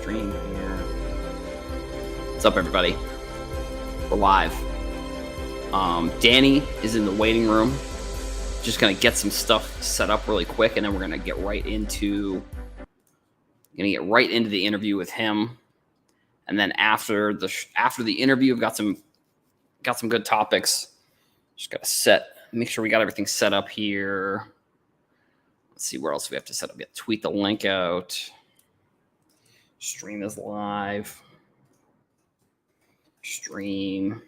stream here. What's up, everybody? We're live. Danny is in the waiting room. Just gonna get some stuff set up really quick, and then we're gonna get right into the interview with him. And then after the interview, I've got some good topics. Just gotta make sure we got everything set up here. Let's see where else we have to set up. Tweet the link out. Stream is live. Stream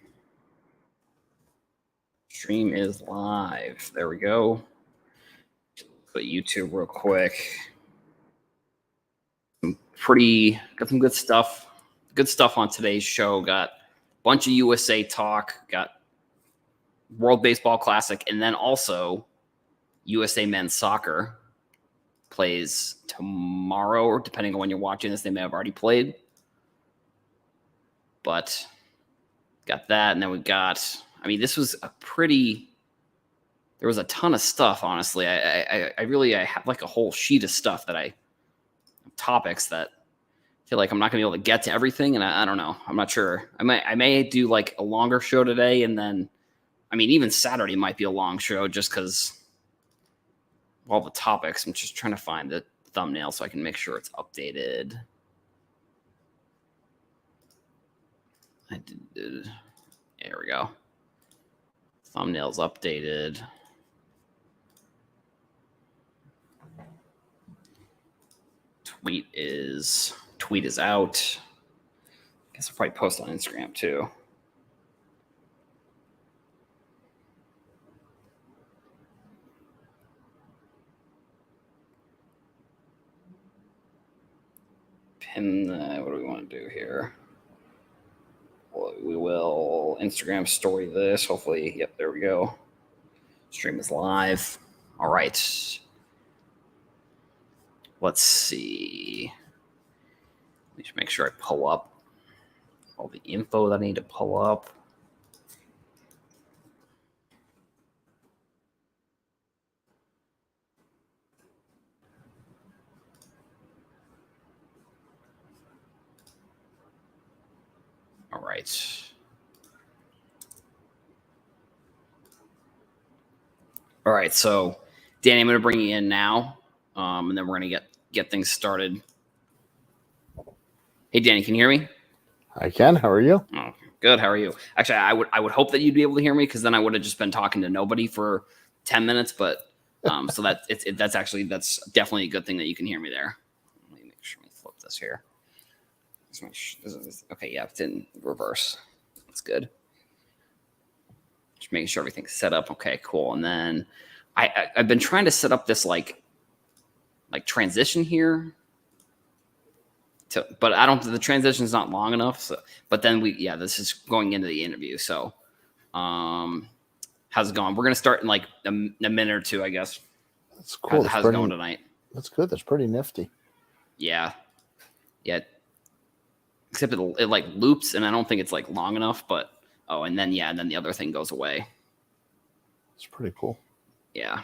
is live. There we go. Put YouTube real quick. Got some good stuff. Good stuff on today's show. Got a bunch of USA talk. Got World Baseball Classic, and then also USA Men's Soccer plays tomorrow, or depending on when you're watching this, they may have already played. But got that, and then we got. I mean, this was there was a ton of stuff, honestly. I have like a whole sheet of stuff topics that I feel like I'm not going to be able to get to everything. And I don't know. I'm not sure. I may do like a longer show today. And then, I mean, even Saturday might be a long show just because of all the topics. I'm just trying to find the thumbnail so I can make sure it's updated. There we go. Thumbnail's updated. Tweet is out. I guess I'll probably post on Instagram too. Pin. What do we want to do here? Well, we will Instagram story this. Hopefully, yep, there we go. Stream is live. All right. Let's see. Let me just make sure I pull up all the info that I need to pull up. All right. All right, so Danny, I'm going to bring you in now, and then we're going to get things started. Hey, Danny, can you hear me? I can. How are you? Oh, good. How are you? Actually, I would hope that you'd be able to hear me, because then I would have just been talking to nobody for 10 minutes. But so that's definitely a good thing that you can hear me there. Let me make sure we flip this here. Okay, yeah, it's in reverse. That's good. Just making sure everything's set up. Okay, cool. And then I've been trying to set up this like transition here. But I don't. The transition's not long enough. So, but then this is going into the interview. So, how's it going? We're gonna start in like a minute or two, I guess. That's cool. How's it going tonight? That's good. That's pretty nifty. Yeah. Except it like loops, and I don't think it's like long enough. But and then the other thing goes away. It's pretty cool. Yeah,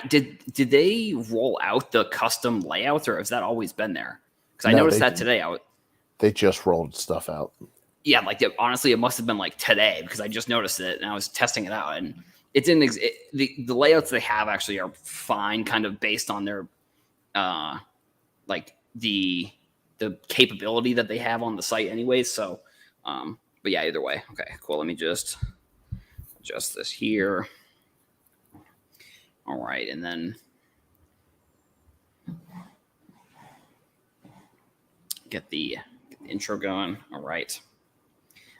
did they roll out the custom layouts, or has that always been there? Because I noticed that today. They just rolled stuff out. Yeah, honestly, it must have been like today, because I just noticed it and I was testing it out, and it's in the layouts they have actually are fine, kind of based on their like the capability that they have on the site, anyways. So, but yeah, either way, okay, cool. Let me just adjust this here. All right, and then get the intro going. All right.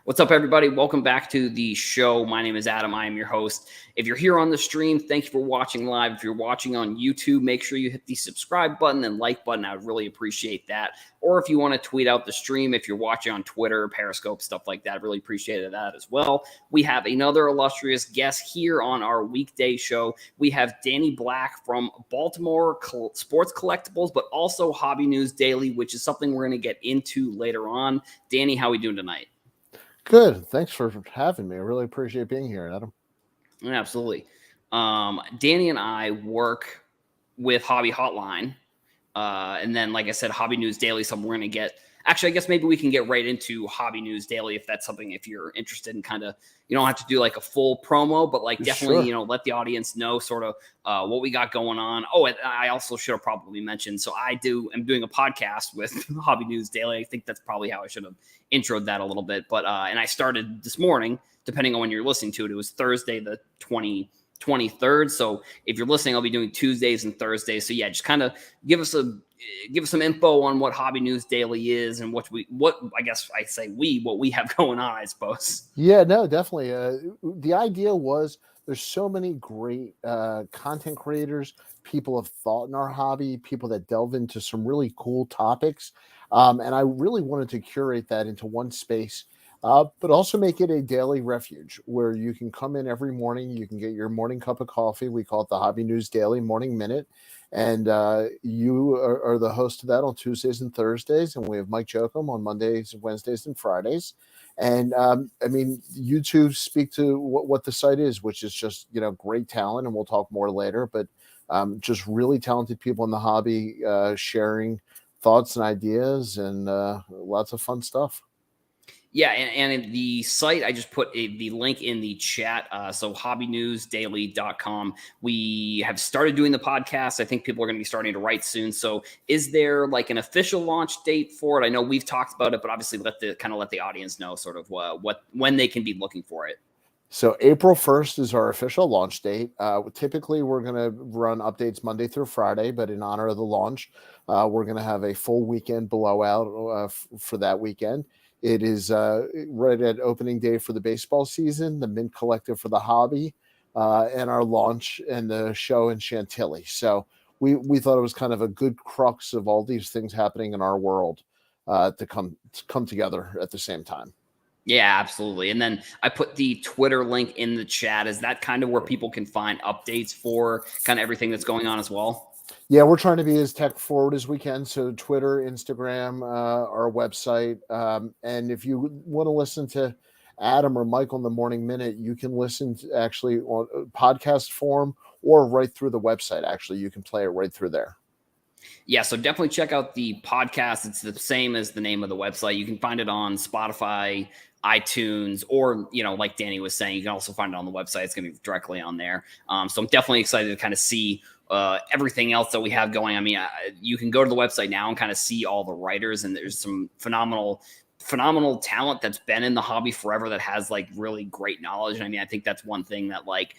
What's up, everybody? Welcome back to the show. My name is Adam. I am your host. If you're here on the stream, thank you for watching live. If you're watching on YouTube, make sure you hit the subscribe button and like button. I would really appreciate that. Or if you want to tweet out the stream, if you're watching on Twitter, Periscope, stuff like that, really appreciate that as well. We have another illustrious guest here on our weekday show. We have Danny Black from Baltimore Sports Collectibles, but also Hobby News Daily, which is something we're going to get into later on. Danny, how are we doing tonight? Good. Thanks for having me. I really appreciate being here, Adam. Absolutely. Danny and I work with Hobby Hotline. And then, like I said, Hobby News Daily, something we're going to get. Actually, I guess maybe we can get right into Hobby News Daily if that's something, if you're interested in kind of, you don't have to do like a full promo, but like definitely, Sure. let the audience know sort of what we got going on. Oh, and I also should have probably mentioned, so I'm doing a podcast with Hobby News Daily. I think that's probably how I should have introed that a little bit. But, and I started this morning, depending on when you're listening to it. It was Thursday, the 23rd. So if you're listening, I'll be doing Tuesdays and Thursdays. So yeah, just kind of give us some info on what Hobby News Daily is and what I guess I say what we have going on, I suppose. Yeah, no, definitely. The idea was there's so many great content creators, people of thought in our hobby, people that delve into some really cool topics. And I really wanted to curate that into one space, but also make it a daily refuge where you can come in every morning. You can get your morning cup of coffee. We call it the Hobby News Daily Morning Minute. And you are the host of that on Tuesdays and Thursdays. And we have Mike Jokum on Mondays, Wednesdays, and Fridays. And I mean, you two speak to what the site is, which is just, great talent. And we'll talk more later, but just really talented people in the hobby sharing thoughts and ideas and lots of fun stuff. Yeah, and in the site, I just put the link in the chat. So hobbynewsdaily.com. We have started doing the podcast. I think people are going to be starting to write soon. So is there like an official launch date for it? I know we've talked about it, but obviously let the audience know sort of when they can be looking for it. So April 1st is our official launch date. Typically, we're going to run updates Monday through Friday, but in honor of the launch, we're going to have a full weekend blowout for that weekend. It is right at opening day for the baseball season, the Mint Collective for the hobby, and our launch and the show in Chantilly. So we thought it was kind of a good crux of all these things happening in our world to come together at the same time. Yeah, absolutely. And then I put the Twitter link in the chat. Is that kind of where people can find updates for kind of everything that's going on as well? Yeah, we're trying to be as tech forward as we can. So Twitter, Instagram, our website. And if you want to listen to Adam or Michael in the Morning Minute, you can listen to actually on podcast form or right through the website. Actually, you can play it right through there. Yeah, so definitely check out the podcast. It's the same as the name of the website. You can find it on Spotify, iTunes, or, like Danny was saying, you can also find it on the website. It's going to be directly on there. So I'm definitely excited to kind of see everything else that we have going. I mean, you can go to the website now and kind of see all the writers, and there's some phenomenal talent that's been in the hobby forever that has like really great knowledge. And I mean, I think that's one thing that like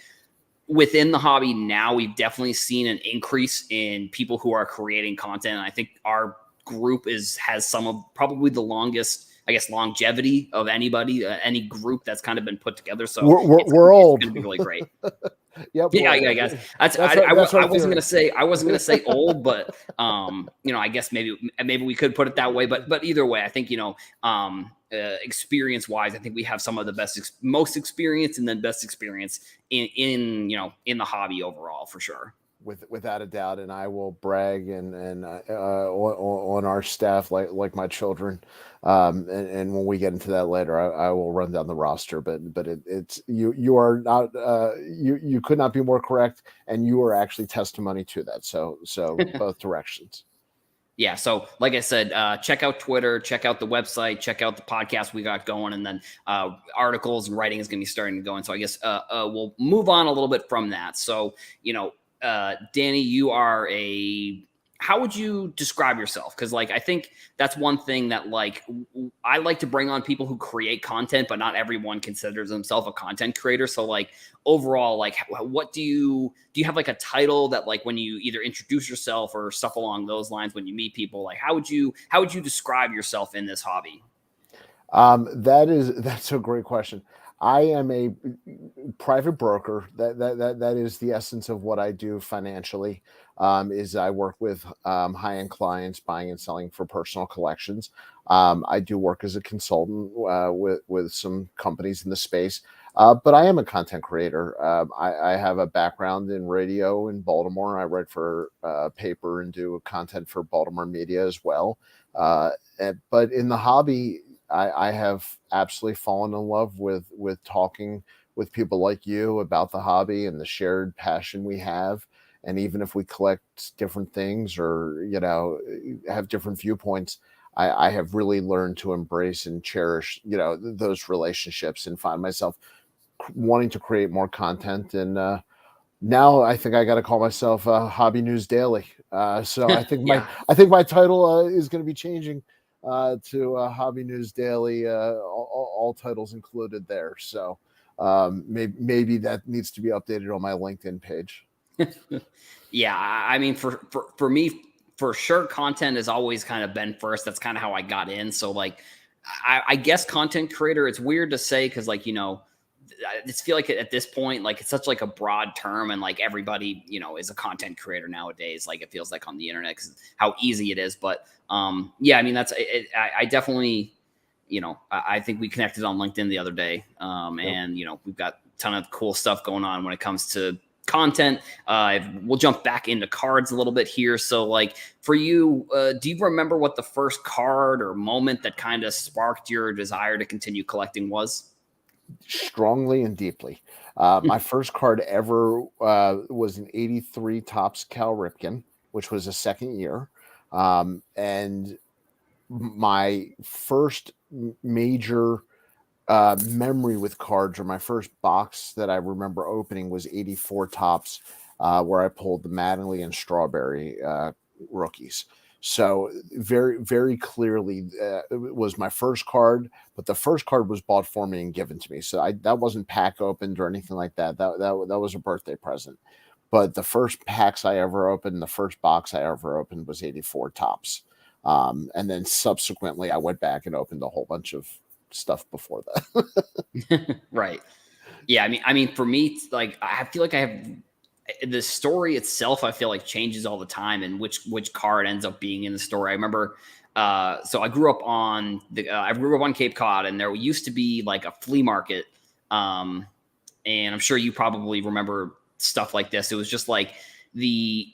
within the hobby now, we've definitely seen an increase in people who are creating content. And I think our group has some of probably the longest, I guess, longevity of anybody, any group that's kind of been put together. So we're old. It's going to be really great. Yep. Yeah, I guess I wasn't gonna say old, but I guess maybe we could put it that way. But either way, I think experience wise, I think we have some of the most experience, and then best experience in the hobby overall for sure. Without a doubt, and I will brag and on our staff like my children, and when we get into that later, I will run down the roster. But it's you are not you could not be more correct, and you are actually testimony to that. So both directions. Yeah, so like I said, check out Twitter, check out the website, check out the podcast we got going, and then articles and writing is going to be starting to go in. So I guess we'll move on a little bit from that. So Danny, you are how would you describe yourself? Because like I think that's one thing that like I like to bring on people who create content, but not everyone considers themselves a content creator. So like overall, like what do you have like a title that like when you either introduce yourself or stuff along those lines when you meet people, like how would you describe yourself in this hobby? That's a great question. I am a private broker. That is the essence of what I do financially. Is I work with high-end clients buying and selling for personal collections. I do work as a consultant with some companies in the space, but I am a content creator. I have a background in radio in Baltimore. I write for paper and do content for Baltimore media as well. But in the hobby, I have absolutely fallen in love with talking with people like you about the hobby and the shared passion we have. And even if we collect different things or, have different viewpoints, I have really learned to embrace and cherish, those relationships, and find myself wanting to create more content. And now I think I got to call myself Hobby News Daily. So Yeah. I think my title is going to be changing to Hobby News Daily, all titles included there. So maybe that needs to be updated on my LinkedIn page. Yeah, I mean, for me, for sure, content has always kind of been first. That's kind of how I got in. So like, I guess content creator. It's weird to say because like I just feel like at this point, like it's such like a broad term, and like everybody is a content creator nowadays. Like it feels like on the internet because how easy it is. But yeah, I mean that's it, I definitely I think we connected on LinkedIn the other day, Yep. and we've got a ton of cool stuff going on when it comes to content. We'll jump back into cards a little bit here. So like for you, do you remember what the first card or moment that kind of sparked your desire to continue collecting was? Strongly and deeply. My first card ever was an 83 Topps Cal Ripken, which was a second year. And my first major memory with cards, or my first box that I remember opening, was 84 Topps, where I pulled the Mattingly and Strawberry rookies. So very, very clearly, it was my first card, but the first card was bought for me and given to me. So that wasn't pack opened or anything like that. That was a birthday present. But the first packs I ever opened, the first box I ever opened, was 84 Topps. And then subsequently, I went back and opened a whole bunch of stuff before that. Right. Yeah. I mean, for me, it's like I feel like I have the story itself. I feel like changes all the time, and which card ends up being in the story. I remember. So I grew up on Cape Cod, and there used to be like a flea market. Um, and I'm sure you probably remember stuff like this. It was just like the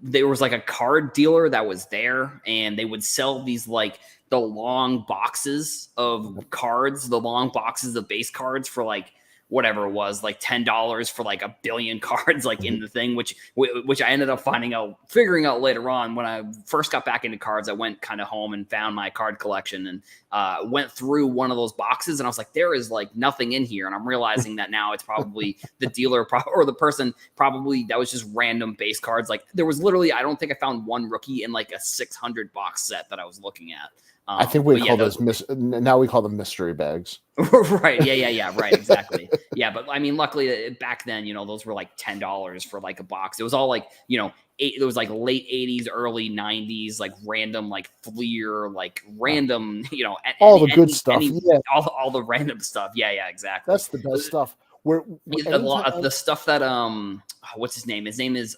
there was like a card dealer that was there, and they would sell these like the long boxes of cards, the long boxes of base cards for like whatever it was, like $10 for like a billion cards, like in the thing, which I ended up figuring out later on when I first got back into cards. I went kind of home and found my card collection, and went through one of those boxes, and I was like, there is like nothing in here. And I'm realizing that now it's probably the dealer or the person probably that was just random base cards. Like there was literally, I don't think I found one rookie in like a 600 box set that I was looking at. I think we call those now we call them mystery bags. Right. Yeah. Right. Exactly. Yeah. But I mean, luckily back then, those were like $10 for like a box. It was all like, it was like late 80s, early 90s, like random, like Fleer, like random, all the good stuff. Yeah. All the random stuff. Yeah. Exactly. That's the best stuff. The stuff that, what's his name? His name is,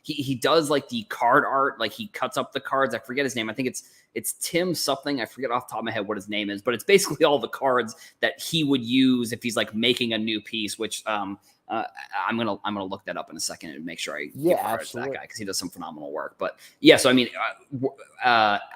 he does like the card art, like he cuts up the cards. I forget his name. I think it's Tim something. I forget off the top of my head what his name is, but it's basically all the cards that he would use if he's like making a new piece, which I'm gonna look that up in a second and make sure I give credit to that guy because he does some phenomenal work. But yeah, so I mean,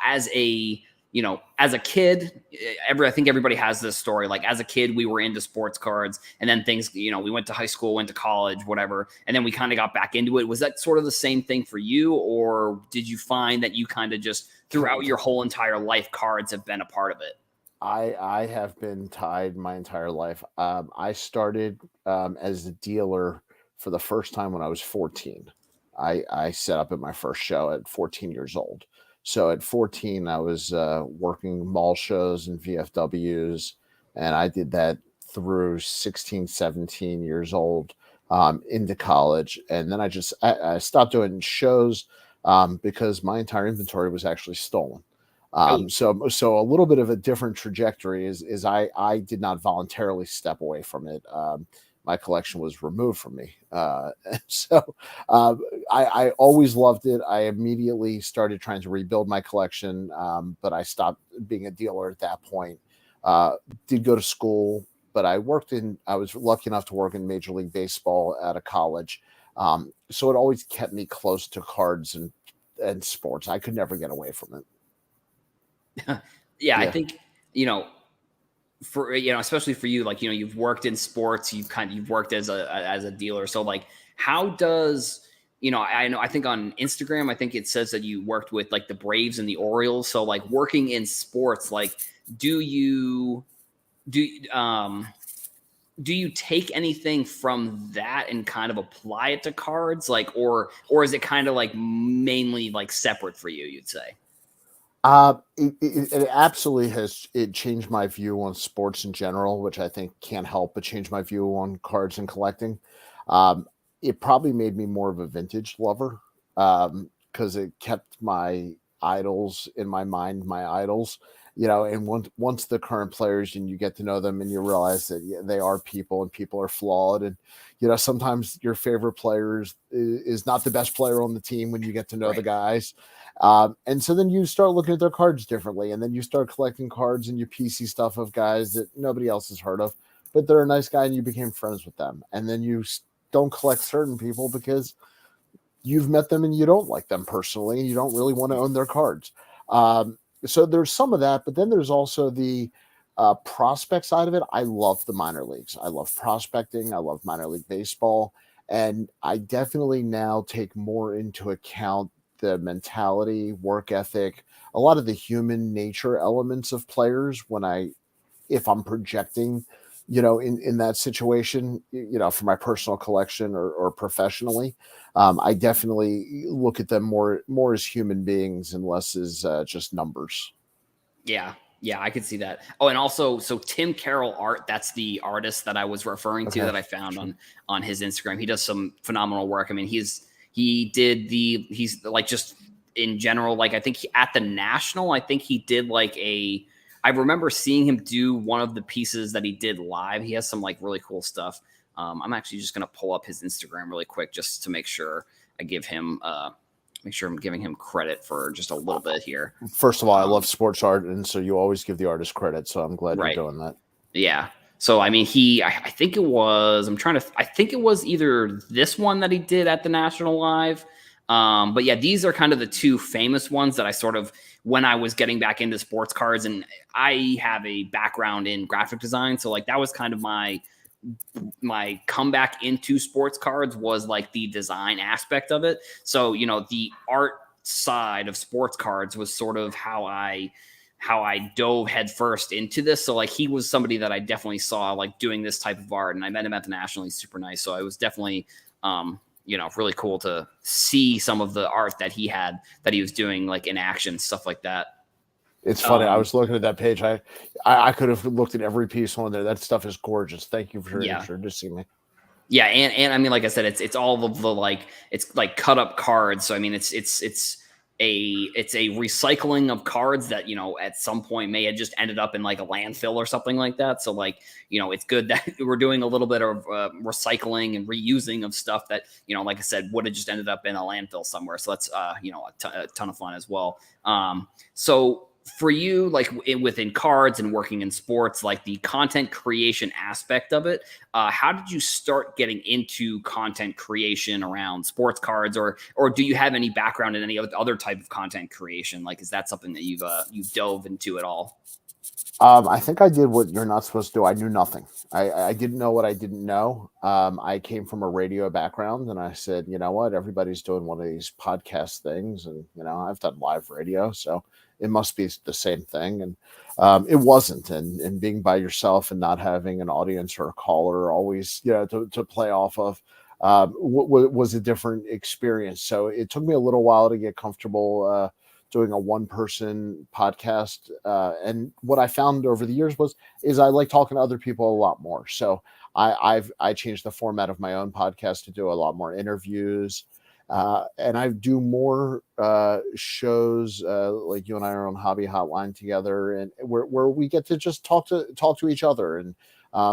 as a kid, I think everybody has this story. Like as a kid, we were into sports cards, and then things, we went to high school, went to college, whatever, and then we kind of got back into it. Was that sort of the same thing for you, or did you find that you kind of just throughout your whole entire life, cards have been a part of it? I have been tied my entire life. I started as a dealer for the first time when I was 14. I set up at my first show at 14 years old. So at 14, I was working mall shows and VFWs, and I did that through 16, 17 years old into college. And then I stopped doing shows because my entire inventory was actually stolen. So a little bit of a different trajectory is I did not voluntarily step away from it. My collection was removed from me. So I always loved it. I immediately started trying to rebuild my collection, but I stopped being a dealer at that point. Did go to school, but I was lucky enough to work in Major League Baseball out of college. So it always kept me close to cards and sports. I could never get away from it. Yeah, I think, for, especially for you, like, you've worked in sports, you've worked as a dealer. So like, how does, I think on Instagram, I think it says that you worked with like the Braves and the Orioles. So like working in sports, like do you do do you take anything from that and kind of apply it to cards, like, or is it kind of like mainly like separate for you, you'd say? It absolutely has it changed my view on sports in general, which I think can't help but change my view on cards and collecting. Um, it probably made me more of a vintage lover because it kept my idols in my mind, my idols, and once the current players and you get to know them and you realize that yeah, they are people and people are flawed and sometimes your favorite player is not the best player on the team when you get to know the Right. guys. And so then you start looking at their cards differently, and then you start collecting cards and you PC stuff of guys that nobody else has heard of, but they're a nice guy and you became friends with them. And then you don't collect certain people because you've met them and you don't like them personally and you don't really want to own their cards. So there's some of that, but then there's also the prospect side of it. I love the minor leagues. I love prospecting. I love minor league baseball. And I definitely now take more into account the mentality, work ethic, a lot of the human nature elements of players if I'm projecting, in that situation, for my personal collection or professionally. I definitely look at them more as human beings and less as just numbers. Yeah. Yeah, I could see that. Oh, and also, so Tim Carroll Art, that's the artist that I was referring to Okay, that I found sure. on his Instagram. He does some phenomenal work. I mean, he's like just in general, like I think at the National, I think he did like I remember seeing him do one of the pieces that he did live. He has some like really cool stuff. I'm actually just gonna pull up his Instagram really quick just to I give him make sure I'm giving him credit for just a little bit here. First of all, I love Um, sports art, and so you always give the artist credit. So I'm glad you're right. doing that. Yeah. So I mean, I think it was. I think it was either this one that he did at the National Live. But yeah, these are kind of the two famous ones that I sort of when I was getting back into sports cards, and I have a background in graphic design, so like that was kind of my comeback into sports cards was like the design aspect of it. So, the art side of sports cards was sort of how I dove headfirst into this. So like he was somebody that I definitely saw like doing this type of art, and I met him at the National. He's super nice. So it was definitely really cool to see some of the art that he was doing like in action, stuff like that. It's funny. I Um was looking at that page. I could have looked at every piece on there. That stuff is gorgeous. Thank you for yeah. introducing me. Yeah, and I mean, like I said, it's all of the like it's like cut up cards. So I mean, it's a recycling of cards that at some point may have just ended up in like a landfill or something like that. So like it's good that we're doing a little bit of recycling and reusing of stuff that like I said would have just ended up in a landfill somewhere. So that's a ton of fun as well. So for you, like within cards and working in sports, like the content creation aspect of it, how did you start getting into content creation around sports cards, or do you have any background in any other type of content creation? Like, is that something that you've dove into at all? I think I did what you're not supposed to do. I knew nothing. I didn't know what I didn't know. I came from a radio background, and I said, you know what? Everybody's doing one of these podcast things, and I've done live radio, so it must be the same thing. And it wasn't. And being by yourself and not having an audience or a caller always, to play off of, was a different experience. So it took me a little while to get comfortable. Doing a one person podcast. And what I found over the years is I like talking to other people a lot more. So I changed the format of my own podcast to do a lot more interviews. And I do more shows like you and I are on Hobby Hotline together, and where we get to just talk to each other and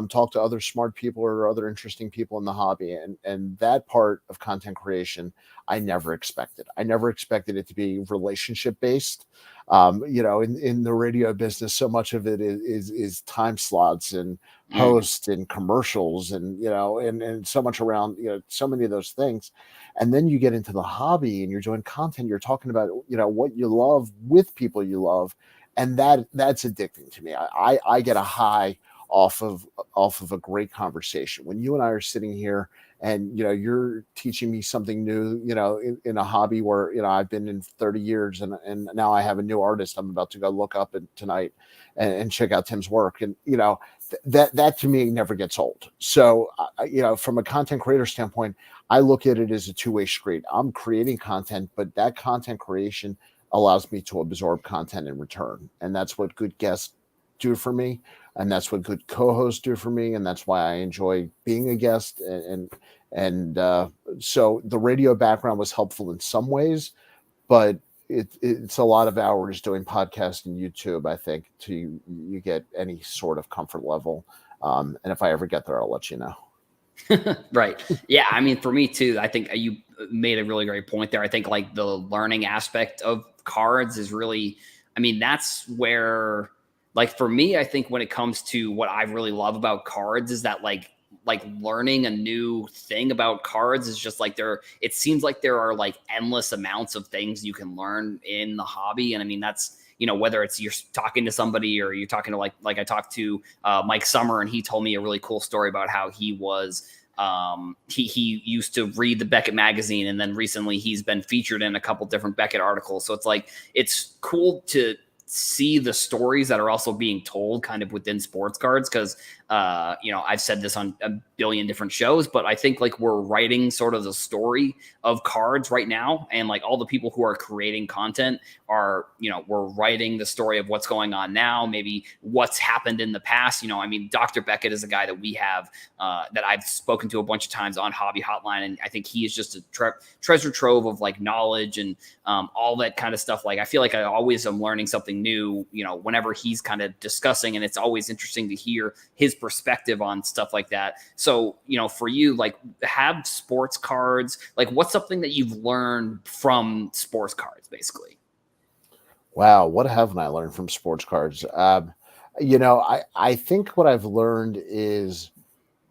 talk to other smart people or other interesting people in the hobby. And that part of content creation, I never expected. I never expected it to be relationship based. In the radio business, so much of it is time slots and Mm, hosts and commercials and and so much around so many of those things. And then you get into the hobby and you're doing content. You're talking about what you love with people you love, and that's addicting to me. I get a high off of a great conversation. When you and I are sitting here and you're teaching me something new, in a hobby where I've been in 30 years, and now I have a new artist I'm about to go look up tonight and check out Tim's work, and that to me never gets old. So from a content creator standpoint, I look at it as a two-way street. I'm creating content, but that content creation allows me to absorb content in return, and that's what good guests do for me, and that's what good co-hosts do for me, and that's why I enjoy being a guest. And so the radio background was helpful in some ways, but it's a lot of hours doing podcast and YouTube, I think, till you get any sort of comfort level. And if I ever get there, I'll let you know. Right. Yeah. I mean, for me too, I think you made a really great point there. I think like the learning aspect of cards is really, I mean, that's where, like, for me, I think when it comes to what I really love about cards is that like learning a new thing about cards is just like it seems like there are like endless amounts of things you can learn in the hobby. And I mean, that's, whether it's you're talking to somebody or you're talking to like I talked to Mike Summer, and he told me a really cool story about how he was, he used to read the Beckett magazine, and then recently he's been featured in a couple different Beckett articles. So it's like, it's cool to see the stories that are also being told kind of within sports cards. Cause I've said this on a billion different shows, but I think like we're writing sort of the story of cards right now. And like all the people who are creating content are, we're writing the story of what's going on now, maybe what's happened in the past. I mean, Dr. Beckett is a guy that we have that I've spoken to a bunch of times on Hobby Hotline. And I think he is just a treasure trove of like knowledge and all that kind of stuff. Like, I feel like I always am learning something new, whenever he's kind of discussing, and it's always interesting to hear his perspective on stuff like that. So, for you, like, have sports cards, like, what's something that you've learned from sports cards, basically? Wow, what haven't I learned from sports cards? I think what I've learned is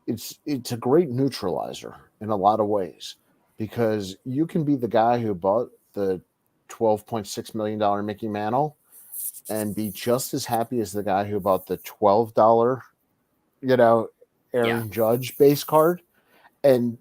it's a great neutralizer in a lot of ways, because you can be the guy who bought the $12.6 million Mickey Mantle and be just as happy as the guy who bought the $12, Aaron Judge base card. And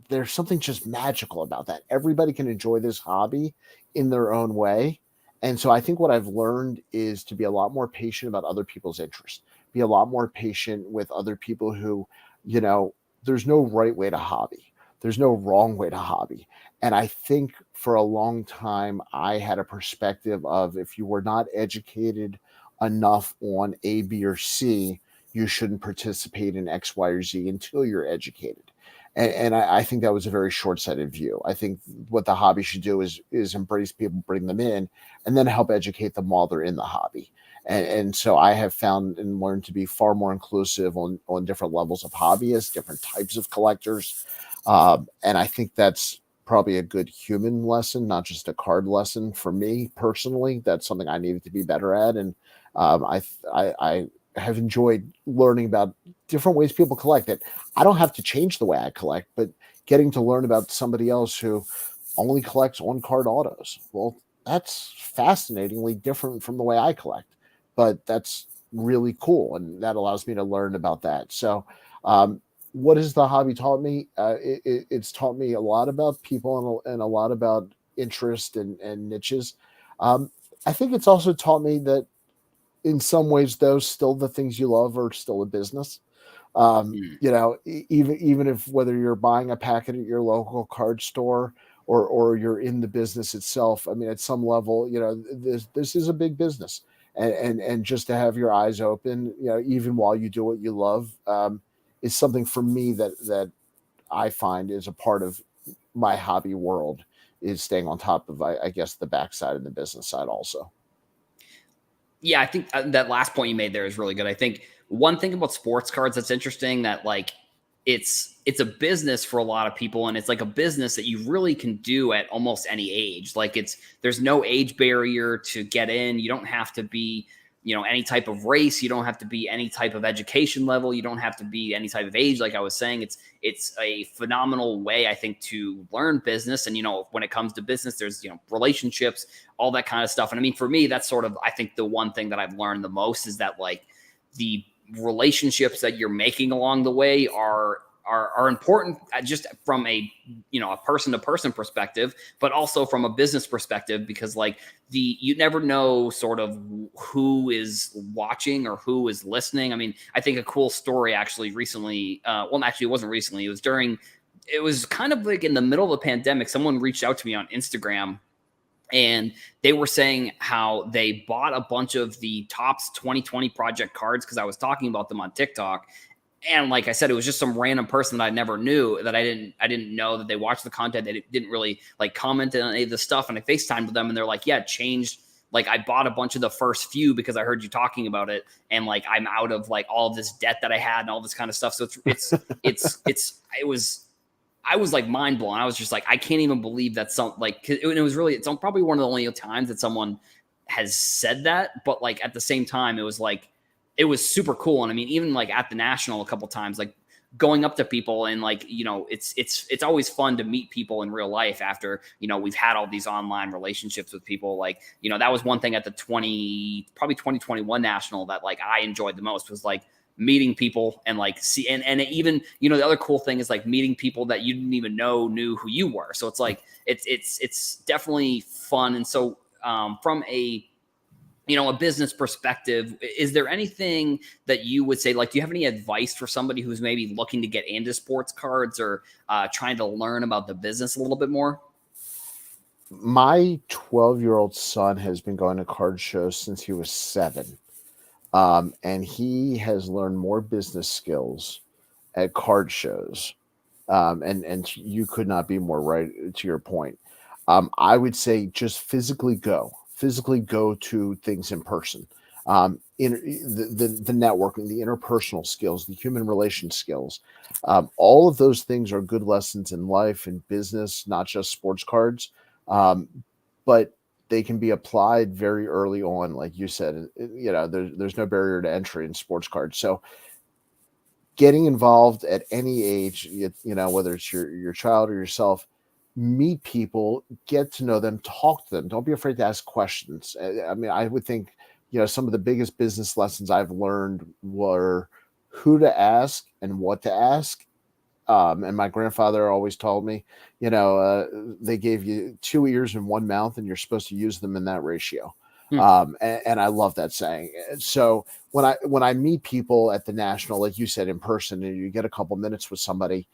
there's something just magical about that. Everybody can enjoy this hobby in their own way. And so I think what I've learned is to be a lot more patient about other people's interests, be a lot more patient with other people who, there's no right way to hobby. There's no wrong way to hobby. And I think for a long time, I had a perspective of, if you were not educated enough on A, B, or C, you shouldn't participate in X, Y, or Z until you're educated. And I think that was a very short-sighted view. I think what the hobby should do is embrace people, bring them in, and then help educate them while they're in the hobby. And so I have found and learned to be far more inclusive on different levels of hobbyists, different types of collectors. And I think that's probably a good human lesson, not just a card lesson for me personally. That's something I needed to be better at. And I have enjoyed learning about different ways people collect it. I don't have to change the way I collect, but getting to learn about somebody else who only collects on-card autos. Well, that's fascinatingly different from the way I collect, but that's really cool. And that allows me to learn about that. So, what has the hobby taught me? It's taught me a lot about people and a lot about interest and niches. I think it's also taught me that in some ways, those still the things you love are still a business. Even if whether you're buying a packet at your local card store or you're in the business itself, I mean, at some level, this is a big business, and just to have your eyes open, even while you do what you love, is something for me that I find is a part of my hobby world, is staying on top of, I guess, the backside and the business side also. Yeah, I think that last point you made there is really good. I think one thing about sports cards that's interesting, that like it's a business for a lot of people, and it's like a business that you really can do at almost any age. Like there's no age barrier to get in. You don't have to be any type of race. You don't have to be any type of education level. You don't have to be any type of age. Like I was saying, it's a phenomenal way, I think, to learn business. And, when it comes to business, there's, relationships, all that kind of stuff. And I mean, for me, that's sort of, I think, the one thing that I've learned the most is that, like, the relationships that you're making along the way are important, just from a person to person perspective, but also from a business perspective, because like you never know sort of who is watching or who is listening. I mean, I think a cool story actually recently, it wasn't recently, it was kind of like in the middle of the pandemic, someone reached out to me on Instagram, and they were saying how they bought a bunch of the Topps 2020 project cards because I was talking about them on TikTok. And like I said, it was just some random person that I never knew, that I didn't know that they watched the content. They didn't really like comment on any of the stuff. And I FaceTimed with them, and they're like, yeah, it changed. Like, I bought a bunch of the first few because I heard you talking about it. And like, I'm out of like all of this debt that I had and all this kind of stuff. So I was like mind blown. I was just like, I can't even believe that it's probably one of the only times that someone has said that. But like, at the same time, it was super cool. And I mean, even like at the National a couple times, like going up to people and like, it's always fun to meet people in real life after, we've had all these online relationships with people. Like, that was one thing at the 2021 National that like I enjoyed the most, was like meeting people and like and even, the other cool thing is like meeting people that you didn't even know knew who you were. So it's like, it's definitely fun. And so from a business perspective, is there anything that you would say, like, do you have any advice for somebody who's maybe looking to get into sports cards or trying to learn about the business a little bit more? My 12-year-old son has been going to card shows since he was 7. And he has learned more business skills at card shows. And you could not be more right to your point. I would say just physically go to things in person. The networking, the interpersonal skills, the human relation skills, all of those things are good lessons in life and business, not just sports cards. But they can be applied very early on. Like you said, there's no barrier to entry in sports cards. So getting involved at any age, whether it's your child or yourself, meet people, get to know them, talk to them. Don't be afraid to ask questions. I mean, I would think, some of the biggest business lessons I've learned were who to ask and what to ask. And my grandfather always told me, they gave you 2 ears and 1 mouth, and you're supposed to use them in that ratio. And I love that saying. So when I meet people at the National, like you said, in person, and you get a couple minutes with somebody,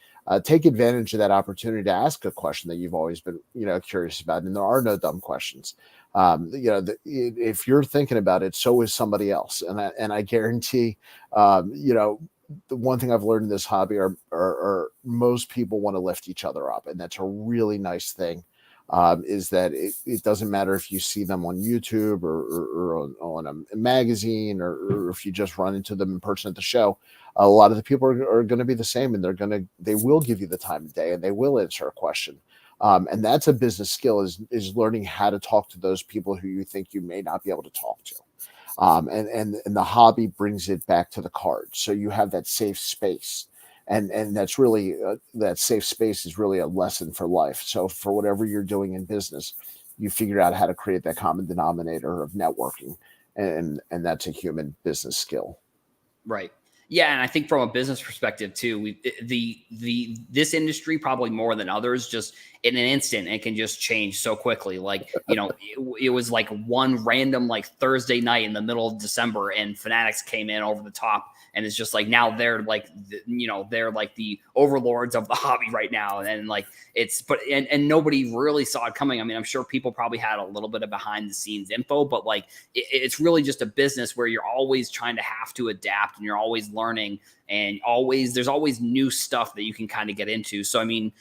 take advantage of that opportunity to ask a question that you've always been, curious about. And there are no dumb questions. If you're thinking about it, so is somebody else. And I guarantee, the one thing I've learned in this hobby are most people want to lift each other up. And that's a really nice thing. Is that it doesn't matter if you see them on YouTube or on a magazine, or if you just run into them in person at the show. A lot of the people are going to be the same, and they will give you the time of day, and they will answer a question. And that's a business skill, is learning how to talk to those people who you think you may not be able to talk to. And the hobby brings it back to the cards. So you have that safe space. And that's really that safe space is really a lesson for life. So for whatever you're doing in business, you figure out how to create that common denominator of networking, and that's a human business skill. Right. Yeah, and I think from a business perspective too, this industry, probably more than others, just in an instant, it can just change so quickly. Like, it was like one random like Thursday night in the middle of December, and Fanatics came in over the top, and it's just like now they're like they're like the overlords of the hobby right now, and like and nobody really saw it coming. I mean, I'm sure people probably had a little bit of behind the scenes info, but like it's really just a business where you're always trying to have to adapt, and you're always learning, and there's always new stuff that you can kind of get into. So I mean,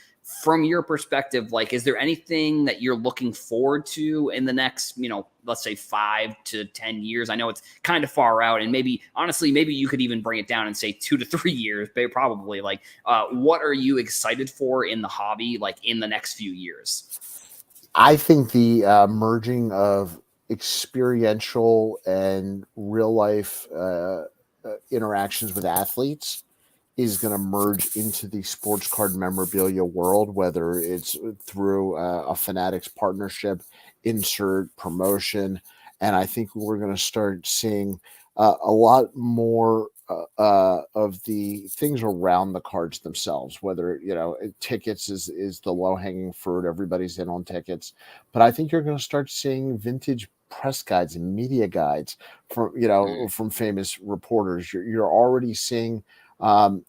from your perspective, like, is there anything that you're looking forward to in the next, let's say 5 to 10 years? I know it's kind of far out, and maybe you could even bring it down and say 2 to 3 years, but probably like, what are you excited for in the hobby, like in the next few years? I think the merging of experiential and real life interactions with athletes is going to merge into the sports card memorabilia world, whether it's through a Fanatics partnership, insert, promotion. And I think we're going to start seeing a lot more of the things around the cards themselves, whether, tickets is the low hanging fruit. Everybody's in on tickets. But I think you're going to start seeing vintage press guides and media guides from, Mm. from famous reporters. You're already seeing from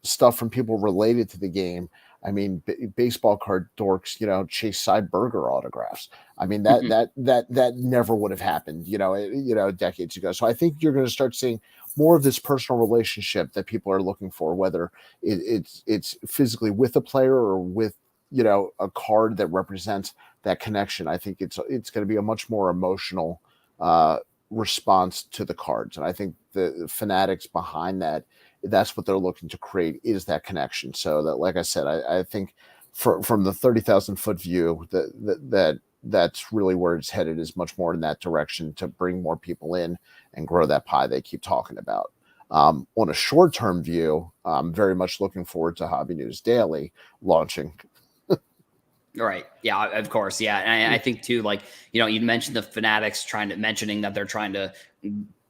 stuff from people related to the game. I mean, baseball card dorks, chase Cy Burger autographs. I mean, that never would have happened, decades ago. So I think you're going to start seeing more of this personal relationship that people are looking for, whether it's physically with a player or with, a card that represents that connection. I think it's going to be a much more emotional response to the cards. And I think the fanatics behind that's what they're looking to create, is that connection. So that, like I said, I think from the 30,000-foot view, that's really where it's headed, is much more in that direction to bring more people in and grow that pie they keep talking about. On a short-term view, I'm very much looking forward to Hobby News Daily launching. Right. Yeah, of course. Yeah. And I think too, like, you mentioned the Fanatics mentioning that they're trying to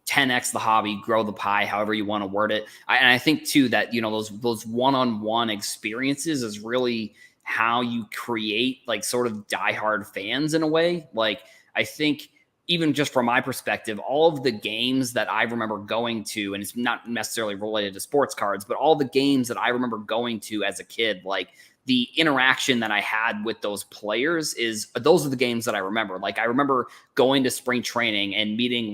10x the hobby, grow the pie, however you want to word it. And I think too that, those one-on-one experiences is really how you create like sort of diehard fans in a way. Like, I think even just from my perspective, all of the games that I remember going to, and it's not necessarily related to sports cards, but all the games that I remember going to as a kid, like, the interaction that I had with those players those are the games that I remember. Like, I remember going to spring training and meeting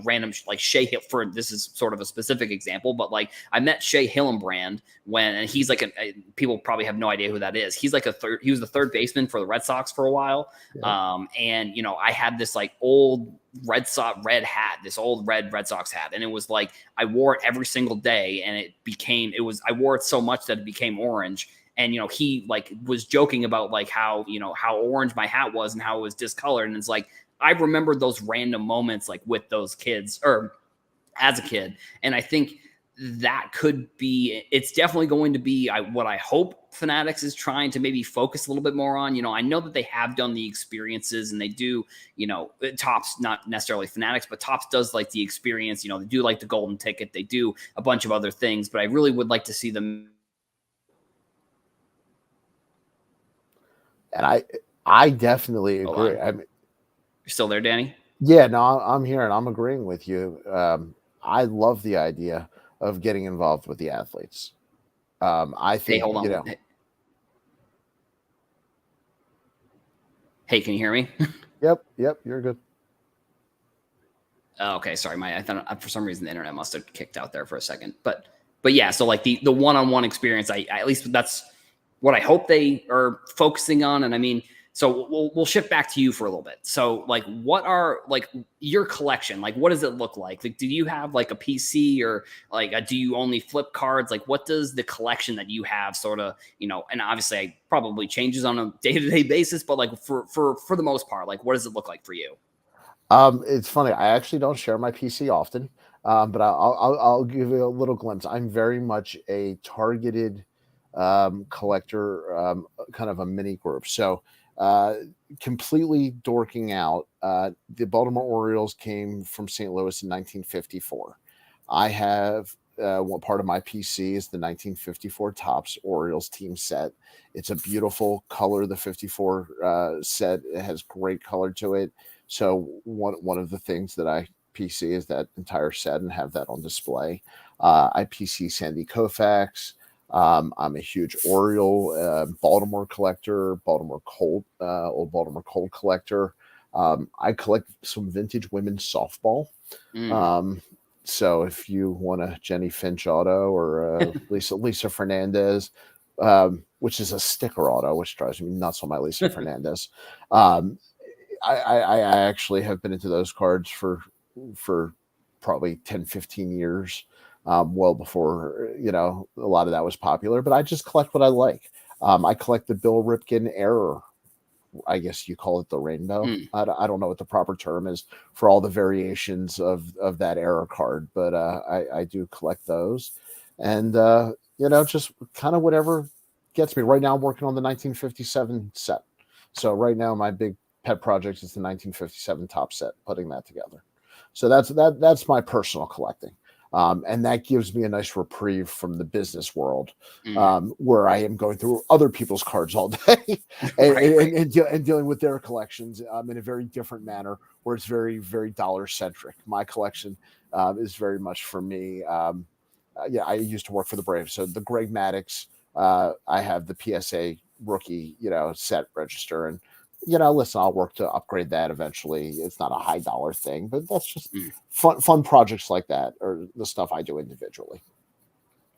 random, like Shea Hill, for this is sort of a specific example, but like I met Shea Hillenbrand and he's like, people probably have no idea who that is. He's like he was the third baseman for the Red Sox for a while. Yeah. And I had this like old Red Sox red hat, this old red Red Sox hat. And it was like, I wore it every single day and I wore it so much that it became orange. And, he like was joking about like how orange my hat was and how it was discolored. And it's like, I remembered those random moments like with those kids or as a kid. And I think that it's definitely going to be what I hope Fanatics is trying to maybe focus a little bit more on. I know that they have done the experiences and they do, Topps, not necessarily Fanatics, but Topps does like the experience, they do like the golden ticket. They do a bunch of other things, but I really would like to see them. And I definitely agree. I mean, you're still there, Danny? Yeah, no, I'm here and I'm agreeing with you. I love the idea of getting involved with the athletes. I think, hey, hold on. Hey, can you hear me? Yep, you're good. Oh, okay, sorry. I thought for some reason the internet must have kicked out there for a second. But yeah, so like the one-on-one experience, I at least that's what I hope they are focusing on. And I mean, so we'll shift back to you for a little bit. So like, what are like your collection? Like, what does it look like? Like, do you have like a PC or like, do you only flip cards? Like, what does the collection that you have sort of, and obviously it probably changes on a day-to-day basis, but like for the most part, like, what does it look like for you? It's funny. I actually don't share my PC often, but I'll give you a little glimpse. I'm very much a targeted collector, kind of a mini group. So completely dorking out. The Baltimore Orioles came from St. Louis in 1954. I have one part of my PC is the 1954 Topps Orioles team set. It's a beautiful color. The 54 set, it has great color to it. So one of the things that I PC is that entire set and have that on display. I PC Sandy Koufax. I'm a huge Oriole, Baltimore collector, Baltimore Colt, old Baltimore Colt collector. I collect some vintage women's softball. So if you want a Jenny Finch auto or Lisa Fernandez, which is a sticker auto, which drives me nuts on my Lisa Fernandez. I actually have been into those cards for probably 10, 15 years, well before, a lot of that was popular, but I just collect what I like. I collect the Bill Ripken Error I guess you call it the rainbow. Mm. I don't know what the proper term is for all the variations of that era card, but I do collect those, and just kind of whatever gets me. Right now, I'm working on the 1957 set. So right now, my big pet project is the 1957 top set, putting that together. So that's my personal collecting. And that gives me a nice reprieve from the business world, where I am going through other people's cards all day and dealing with their collections in a very different manner, where it's very, very dollar centric. My collection is very much for me. I used to work for the Braves, so the Greg Maddux. I have the PSA rookie, set register, and listen, I'll work to upgrade that eventually. It's not a high dollar thing, but that's just fun projects like that, or the stuff I do individually.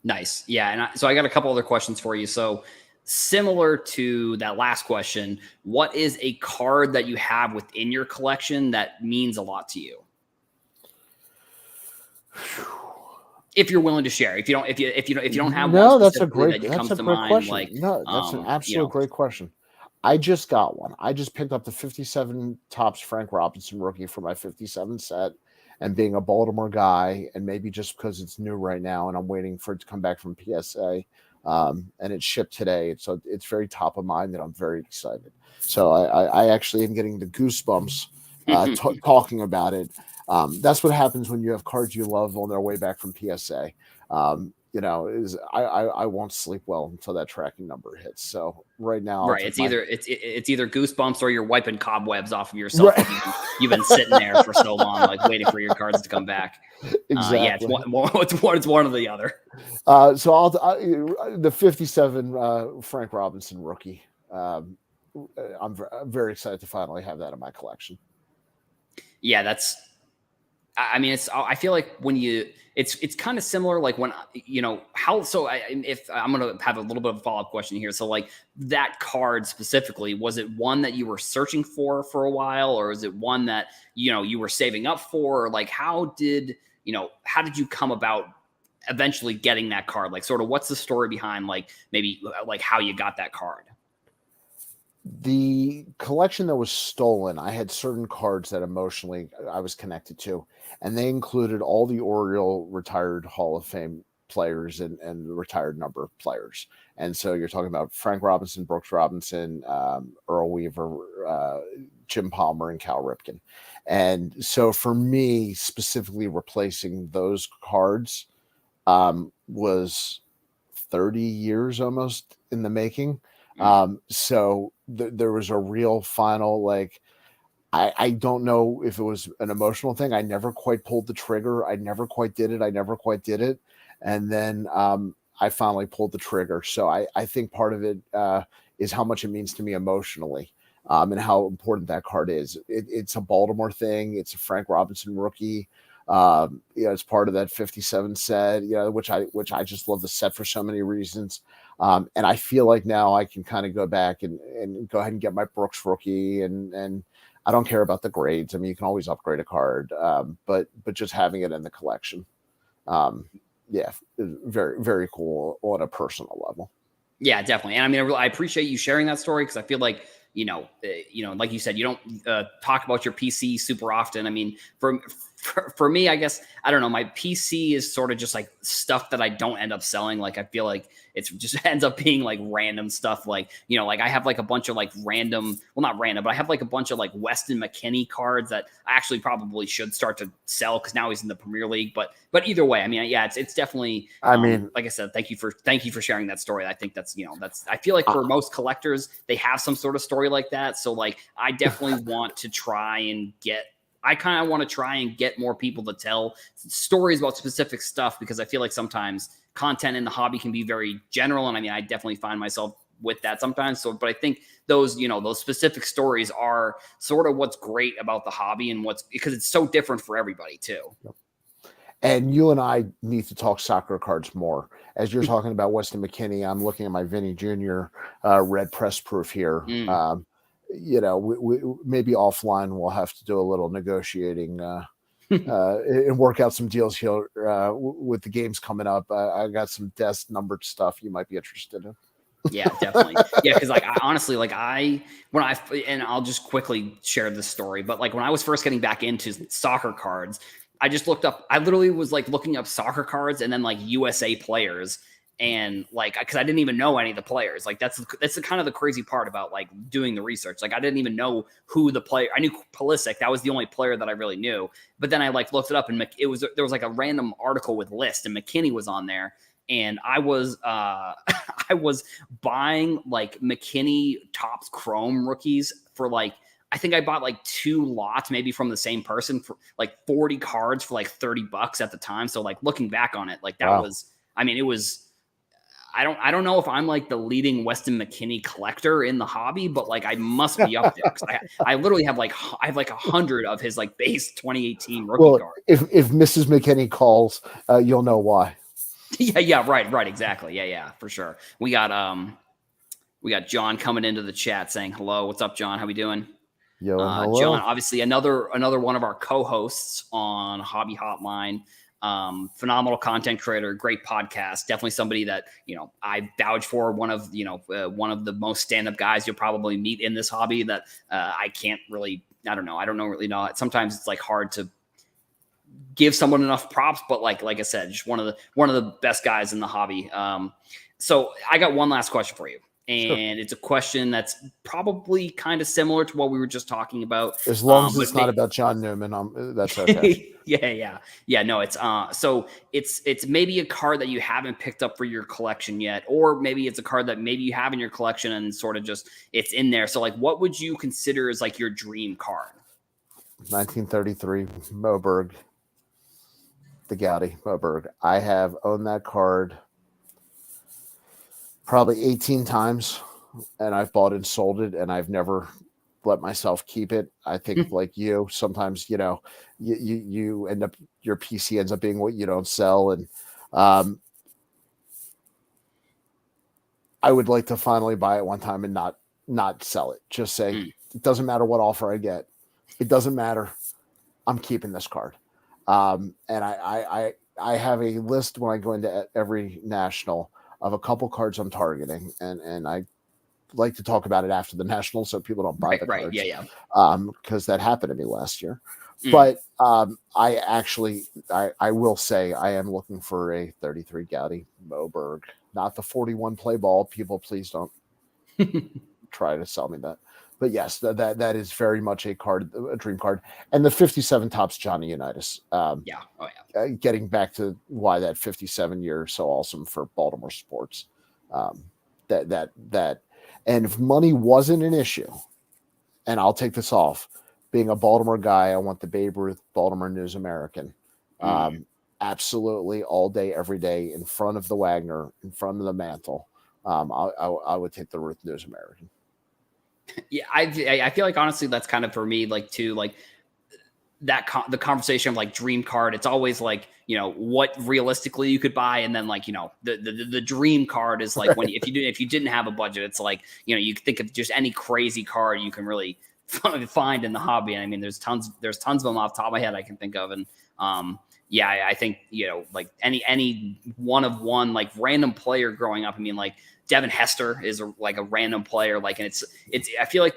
Nice. Yeah. And so I got a couple other questions for you. So similar to that last question, what is a card that you have within your collection that means a lot to you? If you're willing to share, if you don't have one, that's a great question. No, that's an absolute great question. I just got one. I just picked up the 57 Topps Frank Robinson rookie for my 57 set. And being a Baltimore guy, and maybe just because it's new right now and I'm waiting for it to come back from PSA, and it's shipped today. So it's very top of mind, and I'm very excited. So I actually am getting the goosebumps talking about it. That's what happens when you have cards you love on their way back from PSA. I won't sleep well until that tracking number hits. So right now, right, it's either goosebumps or you're wiping cobwebs off of yourself. Right. You've been sitting there for so long, like waiting for your cards to come back. Exactly. It's one or the other. So the 57 Frank Robinson rookie. I'm very excited to finally have that in my collection. Yeah, I feel like when it's kind of similar, like when, if I'm going to have a little bit of a follow-up question here. So like that card specifically, was it one that you were searching for a while, or is it one that, you were saving up for, or like, how did you come about eventually getting that card? Like, sort of what's the story behind, like, maybe like how you got that card? The collection that was stolen, I had certain cards that emotionally I was connected to, and they included all the Oriole retired Hall of Fame players and retired number of players. And so you're talking about Frank Robinson, Brooks Robinson, Earl Weaver, Jim Palmer, and Cal Ripken. And so for me, specifically replacing those cards was 30 years almost in the making. So there was a real final, like, I don't know if it was an emotional thing. I never quite pulled the trigger. I never quite did it. And then I finally pulled the trigger. So I think part of it is how much it means to me emotionally, and how important that card is. It's a Baltimore thing. It's a Frank Robinson rookie. It's part of that 57 set, which I just love the set for so many reasons. And I feel like now I can kind of go back and go ahead and get my Brooks rookie, and I don't care about the grades. I mean, you can always upgrade a card, but just having it in the collection, very, very cool on a personal level. Yeah, definitely. And I mean, I appreciate you sharing that story, because I feel like, like you said, you don't talk about your PC super often. I mean, for me, I guess, I don't know, my PC is sort of just like stuff that I don't end up selling. Like, I feel like it just ends up being like random stuff. Like, like I have like a bunch of like random, well, not random, but I have like a bunch of like Weston McKennie cards that I actually probably should start to sell, because now he's in the Premier League. But either way, I mean, yeah, it's definitely, I mean, like I said, thank you for sharing that story. I think that's, I feel like for most collectors, they have some sort of story like that. So like, I definitely want to try and get more people to tell stories about specific stuff, because I feel like sometimes content in the hobby can be very general. And I mean, I definitely find myself with that sometimes. So, but I think those specific stories are sort of what's great about the hobby, and because it's so different for everybody too. And you and I need to talk soccer cards more. As you're talking about Weston McKennie, I'm looking at my Vinny Jr. Red press proof here. We maybe offline we'll have to do a little negotiating and work out some deals here with the games coming up. I got some desk numbered stuff you might be interested in. Yeah, definitely. Yeah, because like I honestly like and I'll just quickly share this story, but like when I was first getting back into soccer cards, I just looked up. I literally was like looking up soccer cards and then like USA players and like because I didn't even know any of the players. Like that's the kind of the crazy part about like doing the research. Like I didn't even know who the player. I knew Pulisic. That was the only player that I really knew. But then I like looked it up and there was like a random article with list and McKinney was on there. And I was I was buying like McKinney Topps Chrome rookies for like I think I bought like 2 lots maybe from the same person for like 40 cards for like $30 at the time. So like looking back on it, like that Wow. was I mean it was I don't know if I'm like the leading Weston McKinney collector in the hobby, but like I must be up there because I literally have like 100 of his like base 2018 rookie Well, cards. if Mrs. McKinney calls, you'll know why. Yeah, right, exactly. Yeah, for sure. We got John coming into the chat saying hello. What's up, John? How we doing? Yo and John, hello. obviously another one of our co-hosts on Hobby Hotline. Phenomenal content creator, great podcast. Definitely somebody that I vouch for. One of the most stand-up guys you'll probably meet in this hobby. That I can't really. I don't know. Really know. Sometimes it's like hard to give someone enough props, but like I said, just one of the best guys in the hobby. So I got one last question for you. And It's a question that's probably kind of similar to what we were just talking about. As long as it's not about John Newman, that's okay. Yeah. No, it's so it's maybe a card that you haven't picked up for your collection yet, or maybe it's a card that maybe you have in your collection and sort of just it's in there. So like, what would you consider as like your dream card? 1933 Moberg, the Gaudi Moberg. I have owned that card probably 18 times, and I've bought and sold it, and I've never let myself keep it. I think like you, sometimes you end up, your PC ends up being what you don't sell, and I would like to finally buy it one time and not sell it. Just say it doesn't matter what offer I get. It doesn't matter. I'm keeping this card. And I have a list when I go into every national of a couple cards I'm targeting, and I like to talk about it after the national so people don't buy the cards. Yeah. Because that happened to me last year. But I will say I am looking for a 33 Gaudi Moberg, not the 41 play ball. People, please don't try to sell me that. But yes, that is very much a dream card. And the 57 Topps Johnny Unitas. Getting back to why that 57 year is so awesome for Baltimore sports. And if money wasn't an issue, and I'll take this off, being a Baltimore guy, I want the Babe Ruth Baltimore News American. Absolutely all day, every day, in front of the Wagner, in front of the mantle. I would take the Ruth News American. Yeah, I feel like honestly that's kind of for me like too like that the conversation of like dream card. It's always like what realistically you could buy, and then like the dream card is like when if you didn't have a budget, it's like you think of just any crazy card you can really find in the hobby. And I mean there's tons of them off the top of my head I can think of, and I think like any one of one like random player growing up. I mean like Devin Hester is like a random player, like, and it's I feel like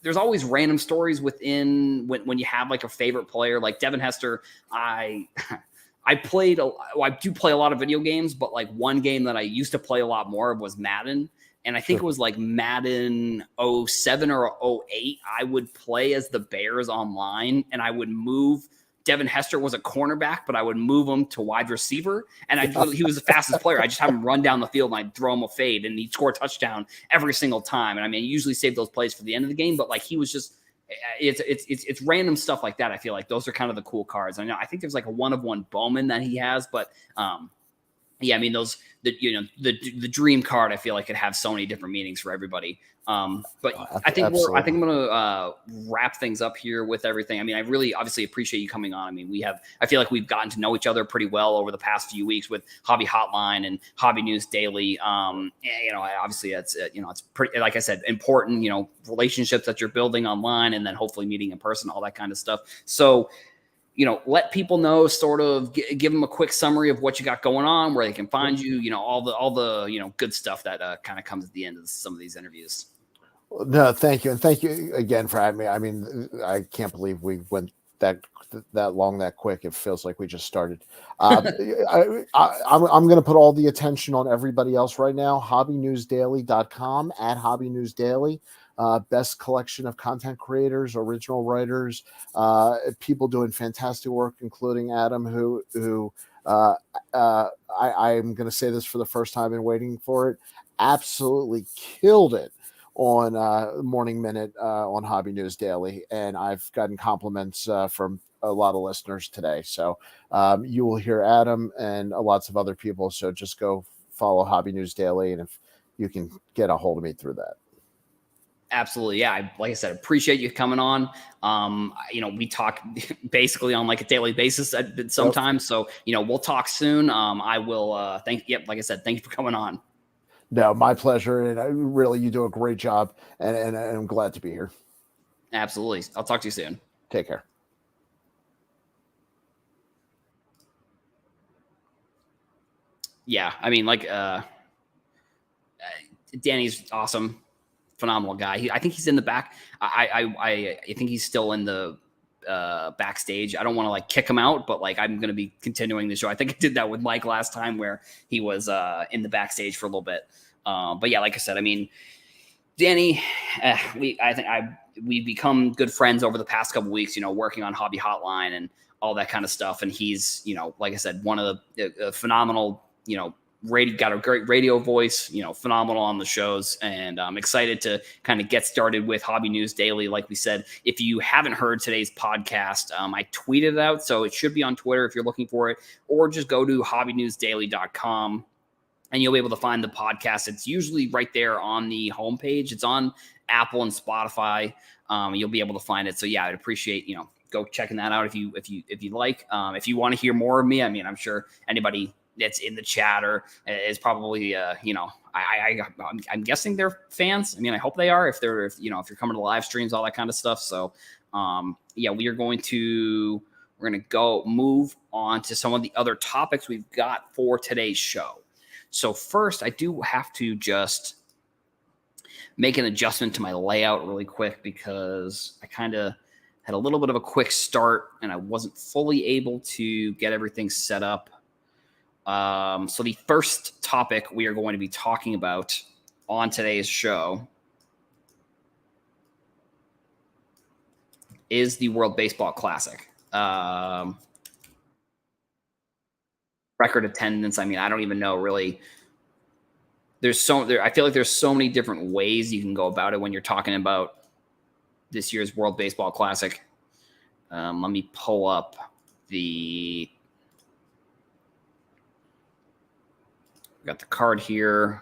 there's always random stories within when you have like a favorite player like Devin Hester. I do play a lot of video games, but like one game that I used to play a lot more of was Madden. And I think it was like Madden 07 or 08. I would play as the Bears online, and I would move. Devin Hester was a cornerback, but I would move him to wide receiver. And he was the fastest player. I just have him run down the field and I'd throw him a fade and he'd score a touchdown every single time. And I mean, I usually save those plays for the end of the game, but like he was just, it's random stuff like that. I feel like those are kind of the cool cards. I think there's like a one of one Bowman that he has, but yeah, I mean the dream card. I feel like could have so many different meanings for everybody. But I think I'm gonna wrap things up here with everything. I mean, I really obviously appreciate you coming on. I mean, I feel like we've gotten to know each other pretty well over the past few weeks with Hobby Hotline and Hobby News Daily. Obviously it's pretty, like I said, important. Relationships that you're building online, and then hopefully meeting in person, all that kind of stuff. So. let people know, sort of give them a quick summary of what you got going on, where they can find you, all the good stuff that kind of comes at the end of some of these interviews. No, thank you. And thank you again for having me. I mean, I can't believe we went that long, that quick. It feels like we just started. I'm going to put all the attention on everybody else right now. HobbyNewsDaily.com, at HobbyNewsDaily. Best collection of content creators, original writers, people doing fantastic work, including Adam, who I'm going to say this for the first time and waiting for it, absolutely killed it on Morning Minute on Hobby News Daily, and I've gotten compliments from a lot of listeners today. So you will hear Adam and lots of other people. So just go follow Hobby News Daily, and if you can get a hold of me through that. Absolutely. Yeah. Like I said, appreciate you coming on. We talk basically on like a daily basis sometimes. Yep. So, we'll talk soon. I will like I said, thank you for coming on. No, my pleasure. And really, you do a great job, and I'm glad to be here. Absolutely. I'll talk to you soon. Take care. Yeah. I mean, like, Danny's awesome. Phenomenal guy. I think he's in the back. I think he's still in the backstage. I don't want to like kick him out, but like I'm going to be continuing the show. I think I did that with Mike last time where he was in the backstage for a little bit. But yeah, like I said, I mean, Danny, we've become good friends over the past couple of weeks, working on Hobby Hotline and all that kind of stuff. And he's, like I said, one of the phenomenal, got a great radio voice, phenomenal on the shows. And I'm excited to kind of get started with Hobby News Daily. Like we said, if you haven't heard today's podcast, I tweeted it out. So it should be on Twitter if you're looking for it, or just go to hobbynewsdaily.com and you'll be able to find the podcast. It's usually right there on the homepage. It's on Apple and Spotify. You'll be able to find it. So yeah, I'd appreciate, go checking that out if you like. If you want to hear more of me, I mean, I'm sure anybody that's in the chat or is probably, I'm guessing they're fans. I mean, I hope they are, if you're coming to live streams, all that kind of stuff. So, yeah, we're going to go move on to some of the other topics we've got for today's show. So first, I do have to just make an adjustment to my layout really quick because I kind of had a little bit of a quick start and I wasn't fully able to get everything set up. So the first topic we are going to be talking about on today's show is the World Baseball Classic. Record attendance. I mean, I don't even know really. I feel like there's so many different ways you can go about it when you're talking about this year's World Baseball Classic. Let me pull up got the card here.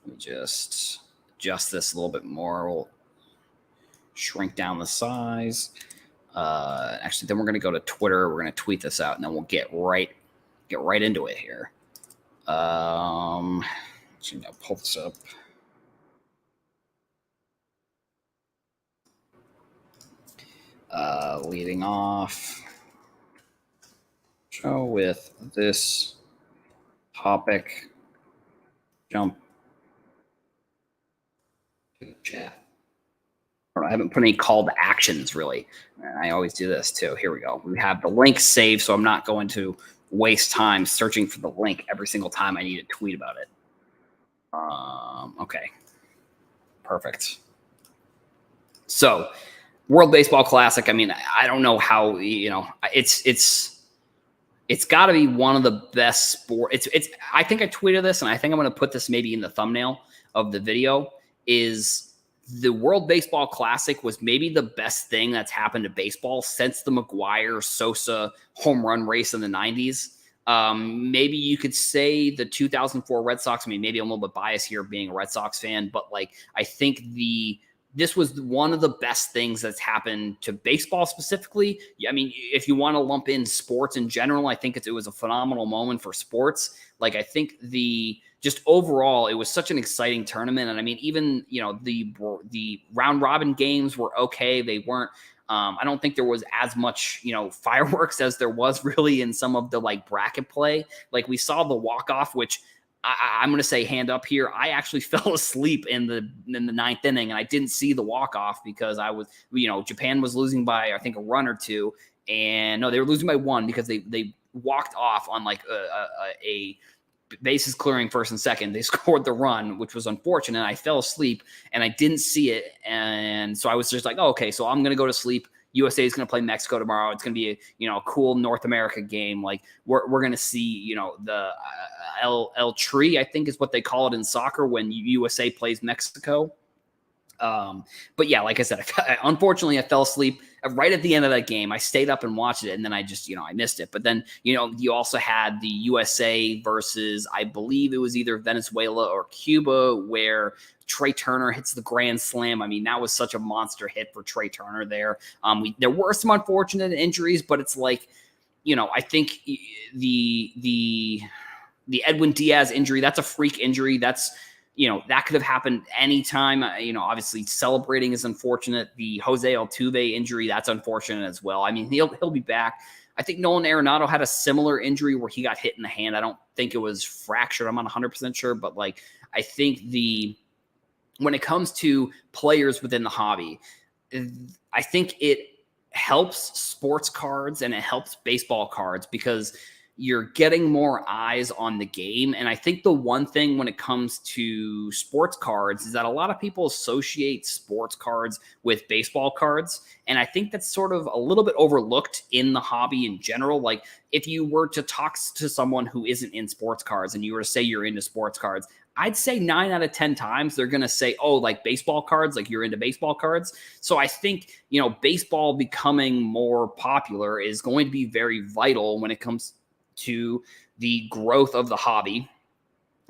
Let me just adjust this a little bit more. We'll shrink down the size. Actually, then we're going to go to Twitter. We're going to tweet this out, and then we'll get right into it here. So now pull this up. Leading off show with this topic. Jump to the chat. I haven't put any call to actions really. I always do this too. Here we go. We have the link saved, so I'm not going to waste time searching for the link every single time I need to tweet about it. Okay. Perfect. So, World Baseball Classic. I mean, I don't know how, it's got to be one of the best sports. I think I tweeted this, and I think I'm going to put this maybe in the thumbnail of the video. Is the World Baseball Classic was maybe the best thing that's happened to baseball since the McGwire-Sosa home run race in the 90s. Maybe you could say the 2004 Red Sox. I mean, maybe I'm a little bit biased here being a Red Sox fan, but like I think this was one of the best things that's happened to baseball specifically. I mean, if you want to lump in sports in general, I think it was a phenomenal moment for sports. Like, I think just overall, it was such an exciting tournament. And I mean, even, the round robin games were okay. They weren't I don't think there was as much, fireworks as there was really in some of the like bracket play. Like we saw the walk off, which I'm going to say hand up here. I actually fell asleep in the ninth inning, and I didn't see the walk off because I was, Japan was losing by I think a run or two, and no, they were losing by one because they walked off on like a bases clearing first and second. They scored the run, which was unfortunate. I fell asleep and I didn't see it. And so I was just like, oh, okay, so I'm going to go to sleep. USA is going to play Mexico tomorrow. It's going to be a cool North America game. Like we're going to see, the El Tri, I think is what they call it in soccer when USA plays Mexico. But yeah, like I said, unfortunately I fell asleep right at the end of that game. I stayed up and watched it, and then I just, I missed it. But then, you also had the USA versus, I believe it was either Venezuela or Cuba, where Trey Turner hits the grand slam. I mean, that was such a monster hit for Trey Turner there. There were some unfortunate injuries, but it's like, I think the Edwin Diaz injury, that's a freak injury. That's, that could have happened anytime. Obviously celebrating is unfortunate. The Jose Altuve injury, that's unfortunate as well. I mean, he'll be back. I think Nolan Arenado had a similar injury where he got hit in the hand. I don't think it was fractured. I'm not 100% sure, but like, I think when it comes to players within the hobby, I think it helps sports cards and it helps baseball cards because you're getting more eyes on the game. And I think the one thing when it comes to sports cards is that a lot of people associate sports cards with baseball cards. And I think that's sort of a little bit overlooked in the hobby in general. Like if you were to talk to someone who isn't in sports cards and you were to say you're into sports cards, I'd say 9 out of 10 times they're going to say, oh, like baseball cards, like you're into baseball cards. So I think, baseball becoming more popular is going to be very vital when it comes to the growth of the hobby.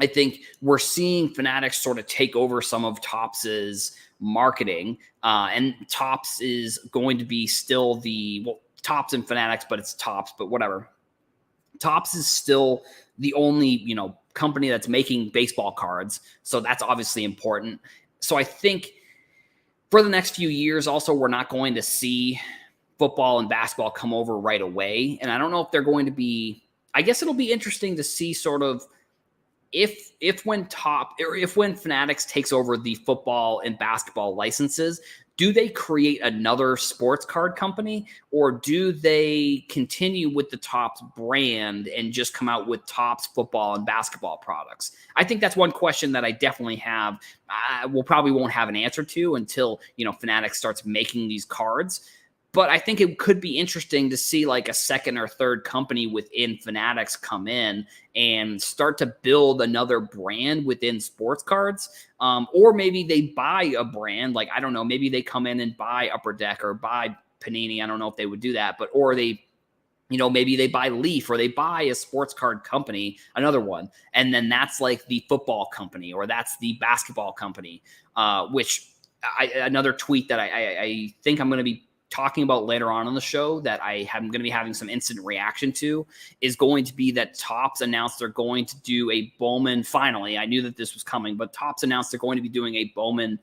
I think we're seeing Fanatics sort of take over some of Topps' marketing, and Topps is going to be still Topps and Fanatics, but it's Topps, but whatever. Topps is still the only, company that's making baseball cards. So that's obviously important. So I think for the next few years, also, we're not going to see football and basketball come over right away. And I don't know if they're going to be, I guess it'll be interesting to see sort of if when Fanatics takes over the football and basketball licenses, do they create another sports card company, or do they continue with the Topps brand and just come out with Topps football and basketball products? I think that's one question that I definitely have. Probably won't have an answer to until, Fanatics starts making these cards. But I think it could be interesting to see like a second or third company within Fanatics come in and start to build another brand within sports cards. Or maybe they buy a brand, like, I don't know, maybe they come in and buy Upper Deck or buy Panini. I don't know if they would do that, or they, maybe they buy Leaf or they buy a sports card company, another one. And then that's like the football company or that's the basketball company, another tweet that I think I'm going to be talking about later on the show that I'm going to be having some instant reaction to is going to be that Topps announced they're going to do a Bowman. Finally, I knew that this was coming, but Topps announced they're going to be doing a Bowman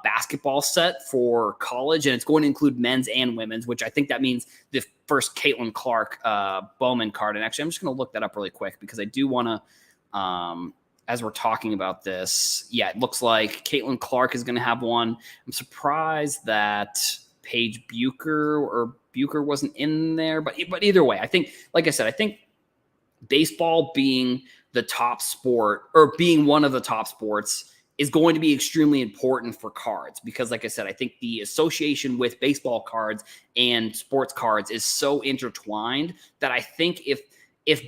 basketball set for college, and it's going to include men's and women's, which I think that means the first Caitlin Clark Bowman card. And actually, I'm just going to look that up really quick because I do want to, as we're talking about this, yeah, it looks like Caitlin Clark is going to have one. I'm surprised that Paige Bucher wasn't in there, but either way, I think, like I said, I think baseball being the top sport or being one of the top sports is going to be extremely important for cards because, like I said, I think the association with baseball cards and sports cards is so intertwined that I think if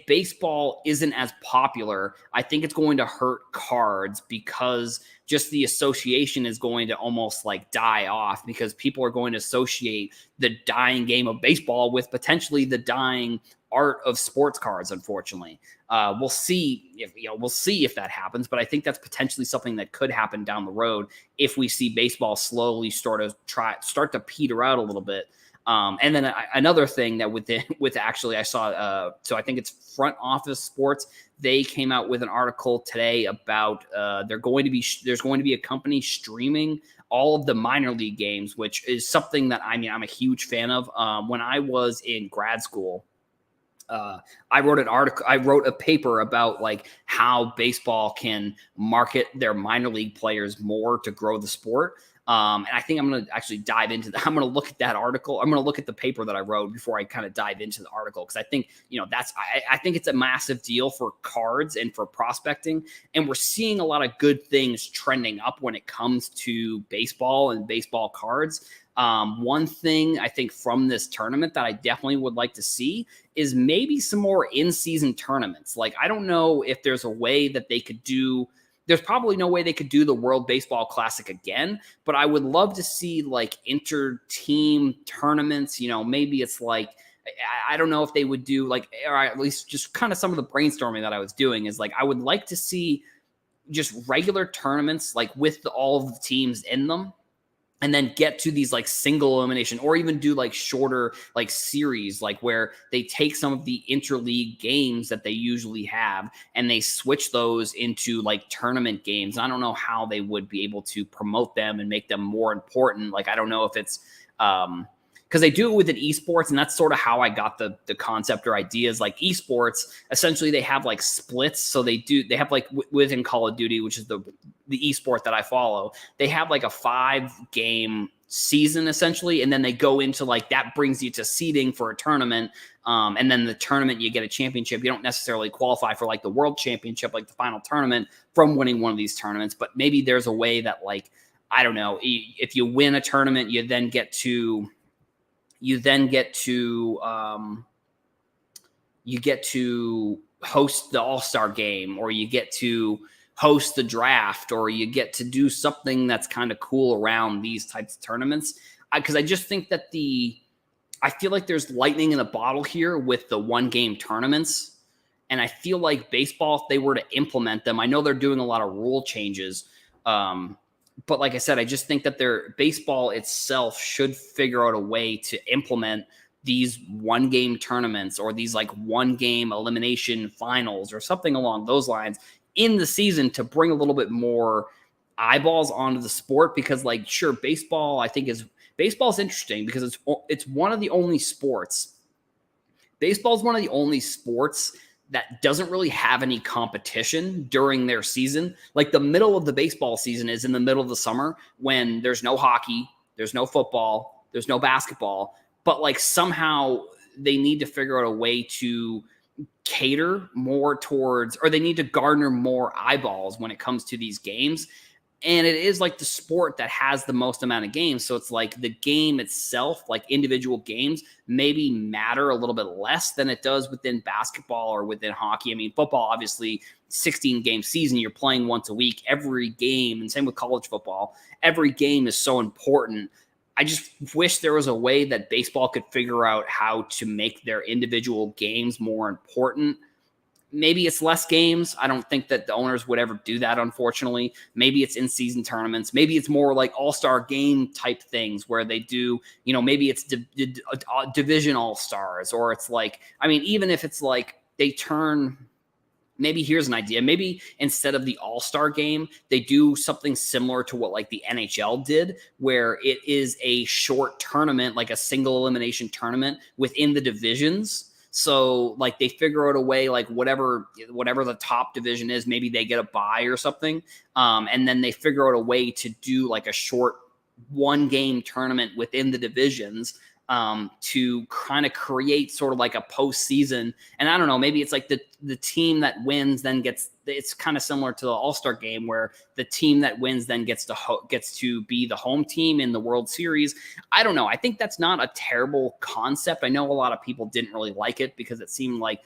baseball isn't as popular, I think it's going to hurt cards because just the association is going to almost like die off because people are going to associate the dying game of baseball with potentially the dying art of sports cards. Unfortunately, we'll see if that happens, but I think that's potentially something that could happen down the road if we see baseball slowly start to peter out a little bit. And then another thing that with actually I saw, so I think it's Front Office Sports. They came out with an article today about there's going to be a company streaming all of the minor league games, which is something that I'm a huge fan of. When I was in grad school, I wrote a paper about like how baseball can market their minor league players more to grow the sport. And I think I'm going to actually dive into that. I'm going to look at that article. I'm going to look at the paper that I wrote before I kind of dive into the article. Cause I think, I think it's a massive deal for cards and for prospecting. And we're seeing a lot of good things trending up when it comes to baseball and baseball cards. One thing I think from this tournament that I definitely would like to see is maybe some more in-season tournaments. Like, I don't know if there's a way that they could do. There's probably no way they could do the World Baseball Classic again, but I would love to see like inter-team tournaments. Maybe it's like, I don't know if they would do like, or at least just kind of some of the brainstorming that I was doing is like, I would like to see just regular tournaments, like with all of the teams in them, and then get to these like single elimination, or even do like shorter like series, like where they take some of the interleague games that they usually have and they switch those into like tournament games. I don't know how they would be able to promote them and make them more important. Like, I don't know if it's because they do it within esports, and that's sort of how I got the concept or ideas. Like esports, essentially they have like splits. So they have like within Call of Duty, which is the esport that I follow, they have like a 5-game season essentially, and then they go into like, that brings you to seeding for a tournament, and then the tournament you get a championship. You don't necessarily qualify for like the world championship, like the final tournament, from winning one of these tournaments, but maybe there's a way that, like, I don't know, if you win a tournament, you then get to host the All-Star game, or you get to host the draft, or you get to do something that's kind of cool around these types of tournaments. Because I just think that I feel like there's lightning in a bottle here with the 1-game tournaments. And I feel like baseball, if they were to implement them, I know they're doing a lot of rule changes, but like I said, I just think that baseball itself should figure out a way to implement these 1-game tournaments, or these like 1-game elimination finals, or something along those lines in the season, to bring a little bit more eyeballs onto the sport. Because like, sure, baseball is interesting because it's one of the only sports. Baseball is one of the only sports that doesn't really have any competition during their season. Like, the middle of the baseball season is in the middle of the summer, when there's no hockey, there's no football, there's no basketball, but like somehow they need to figure out a way to cater more towards, or they need to garner more eyeballs when it comes to these games. And it is like the sport that has the most amount of games. So it's like the game itself, like individual games, maybe matter a little bit less than it does within basketball or within hockey. I mean, football, obviously, 16-game season, you're playing once a week, every game, and same with college football. Every game is so important. I just wish there was a way that baseball could figure out how to make their individual games more important. Maybe it's less games. I don't think that the owners would ever do that, unfortunately. Maybe it's in-season tournaments. Maybe it's more like all-star game type things where they do, maybe it's division all-stars, or it's like, I mean, even if it's like they turn, maybe here's an idea. Maybe instead of the all-star game, they do something similar to what like the NHL did, where it is a short tournament, like a single elimination tournament within the divisions. So like they figure out a way, like whatever the top division is, maybe they get a bye or something. And then they figure out a way to do like a short 1-game tournament within the divisions, to kind of create sort of like a postseason. And I don't know, maybe it's like the team that wins then it's kind of similar to the All-Star game, where the team that wins then gets to be the home team in the World Series. I don't know. I think that's not a terrible concept. I know a lot of people didn't really like it because it seemed like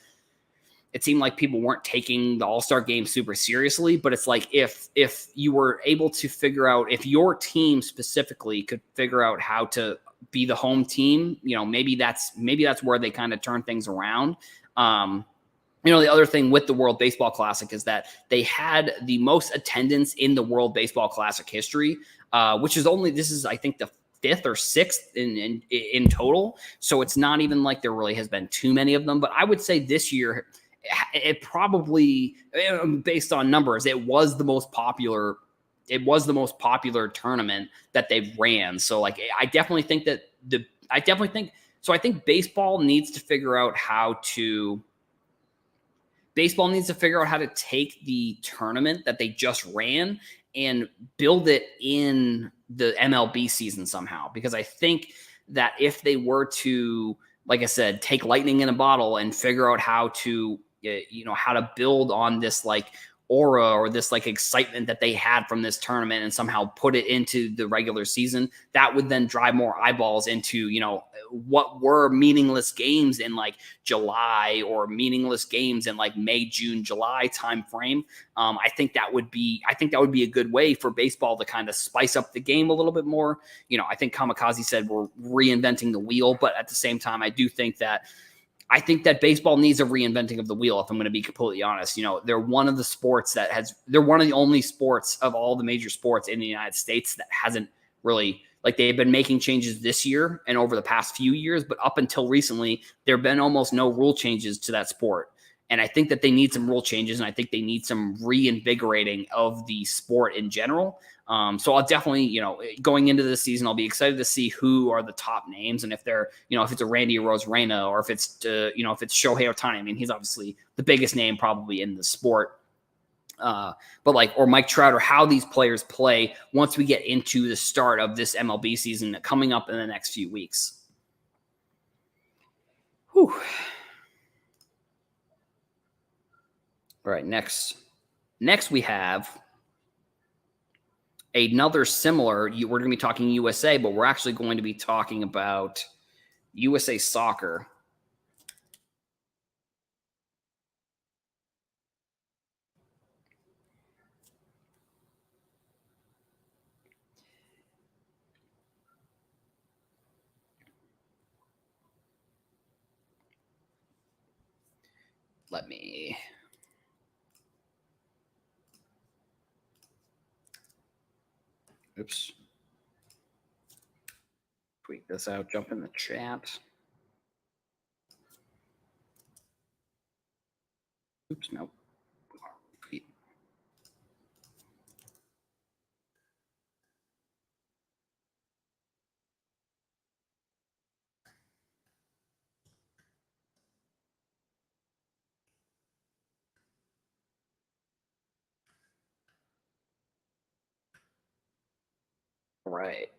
people weren't taking the All-Star game super seriously. But it's like, if you were able to figure out, if your team specifically could figure out how to be the home team, maybe that's where they kind of turn things around. The other thing with the World Baseball Classic is that they had the most attendance in the World Baseball Classic history, which is I think the fifth or sixth in total. So it's not even like there really has been too many of them. But I would say this year, it probably, based on numbers, it was the most popular. It was the most popular tournament that they've ran. So like, I definitely think that I definitely think so. I think baseball needs to figure out how to take the tournament that they just ran and build it in the MLB season somehow. Because I think that if they were to, like I said, take lightning in a bottle and figure out how to, how to build on this like aura or this like excitement that they had from this tournament and somehow put it into the regular season, that would then drive more eyeballs into, what were meaningless games in like July or meaningless games in like May, June, July time frame. I think that would be a good way for baseball to kind of spice up the game a little bit more. I think Kamikaze said we're reinventing the wheel, but at the same time, I think that baseball needs a reinventing of the wheel, if I'm going to be completely honest. They're one of the only sports of all the major sports in the United States that hasn't really, like, they've been making changes this year and over the past few years, but up until recently, there have been almost no rule changes to that sport. And I think that they need some rule changes, and I think they need some reinvigorating of the sport in general. So I'll definitely, going into this season, I'll be excited to see who are the top names, and if they're, if it's a Randy Arozarena or if it's, if it's Shohei Ohtani. I mean, he's obviously the biggest name probably in the sport. But like, or Mike Trout, or how these players play once we get into the start of this MLB season coming up in the next few weeks. Whew. All right, next we have another similar, we're going to be talking USA, but we're actually going to be talking about USA Soccer. Let me... Oops. Tweet this out, jump in the chat. Oops, nope. Tweet. Right.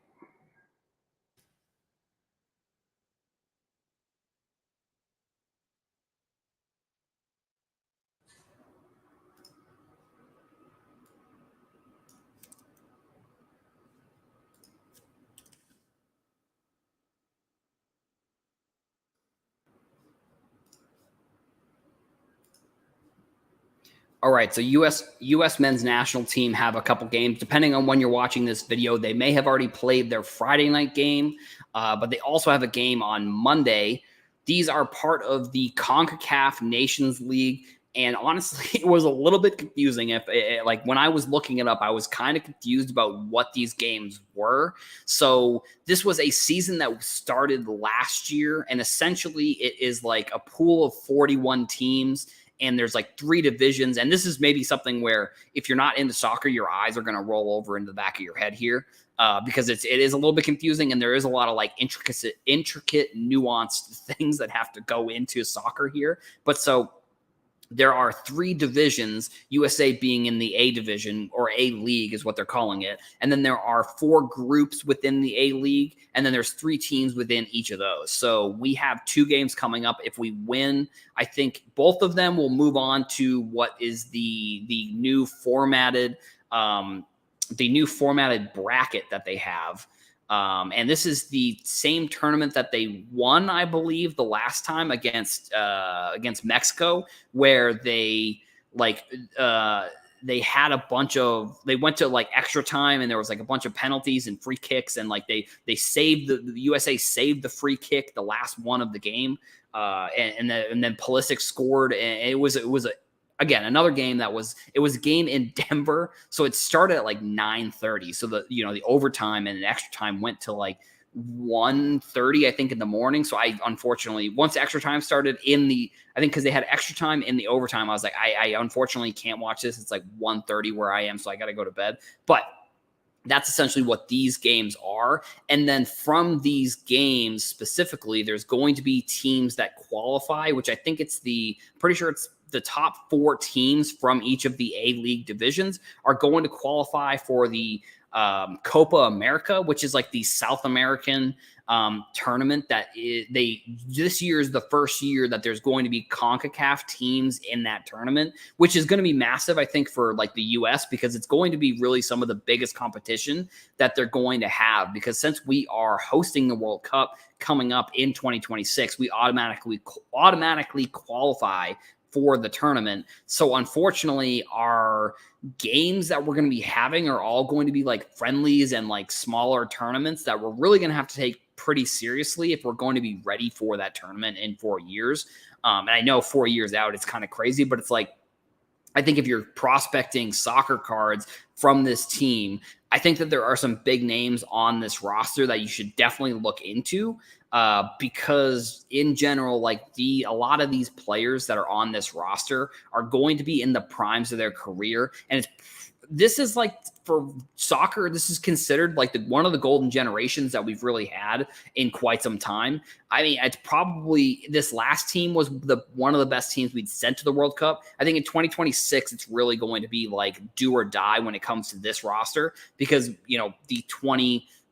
All right, so U.S. men's national team have a couple games. Depending on when you're watching this video, they may have already played their Friday night game, but they also have a game on Monday. These are part of the CONCACAF Nations League, and honestly, it was a little bit confusing. Like when I was looking it up, I was kind of confused about what these games were. So this was a season that started last year, and essentially it is like a pool of 41 teams. And there's like 3 divisions. And this is maybe something where if you're not into soccer, your eyes are going to roll over into the back of your head here because it is a little bit confusing. And there is a lot of like intricate, nuanced things that have to go into soccer here. But so there are 3 divisions, USA being in the A division, or A league is what they're calling it. And then there are 4 groups within the A league. And then there's 3 teams within each of those. So we have 2 games coming up. If we win, I think both of them will move on to what is the new formatted bracket that they have. And this is the same tournament that they won, I believe, the last time against Mexico, where they had a bunch of, they went to like extra time, and there was like a bunch of penalties and free kicks, and like they saved the USA saved the free kick, the last one of the game, and then Pulisic scored, and it was again, another game it was a game in Denver. So it started at like 9:30. So the overtime and the extra time went to like 1:30, I think, in the morning. So I unfortunately, once extra time started I think because they had extra time in the overtime, I was like, I unfortunately can't watch this. It's like 1:30 where I am, so I got to go to bed. But that's essentially what these games are. And then from these games specifically, there's going to be teams that qualify, which I think pretty sure it's the top 4 teams from each of the A-League divisions are going to qualify for the Copa America, which is like the South American tournament this year is the first year that there's going to be CONCACAF teams in that tournament, which is going to be massive, I think, for like the US, because it's going to be really some of the biggest competition that they're going to have, because since we are hosting the World Cup coming up in 2026, we automatically qualify for the tournament. So unfortunately, our games that we're going to be having are all going to be like friendlies and like smaller tournaments that we're really going to have to take pretty seriously if we're going to be ready for that tournament in 4 years. And I know 4 years out, it's kind of crazy, but it's like, I think if you're prospecting soccer cards from this team, I think that there are some big names on this roster that you should definitely look into, because in general, like a lot of these players that are on this roster are going to be in the primes of their career. And this is like, for soccer, this is considered like one of the golden generations that we've really had in quite some time. I mean, it's probably, this last team was one of the best teams we'd sent to the World Cup. I think in 2026, it's really going to be like do or die when it comes to this roster, because,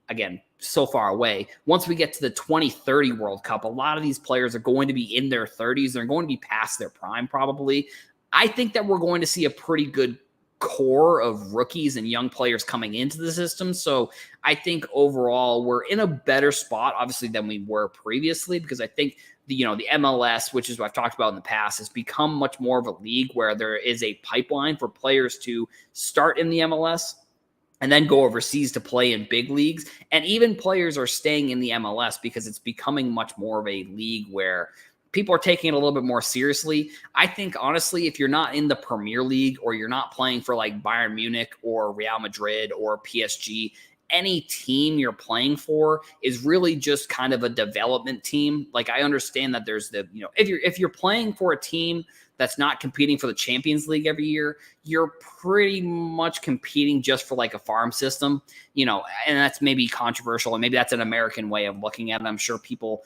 again, so far away. Once we get to the 2030 World Cup, a lot of these players are going to be in their 30s. They're going to be past their prime probably. I think that we're going to see a pretty good core of rookies and young players coming into the system. So I think overall we're in a better spot, obviously, than we were previously, because I think the MLS, which is what I've talked about in the past, has become much more of a league where there is a pipeline for players to start in the MLS and then go overseas to play in big leagues. And even players are staying in the MLS because it's becoming much more of a league where people are taking it a little bit more seriously. I think, honestly, if you're not in the Premier League or you're not playing for like Bayern Munich or Real Madrid or PSG, any team you're playing for is really just kind of a development team. Like, I understand that there's if you're playing for a team that's not competing for the Champions League every year, you're pretty much competing just for like a farm system, and that's maybe controversial, and maybe that's an American way of looking at it. I'm sure people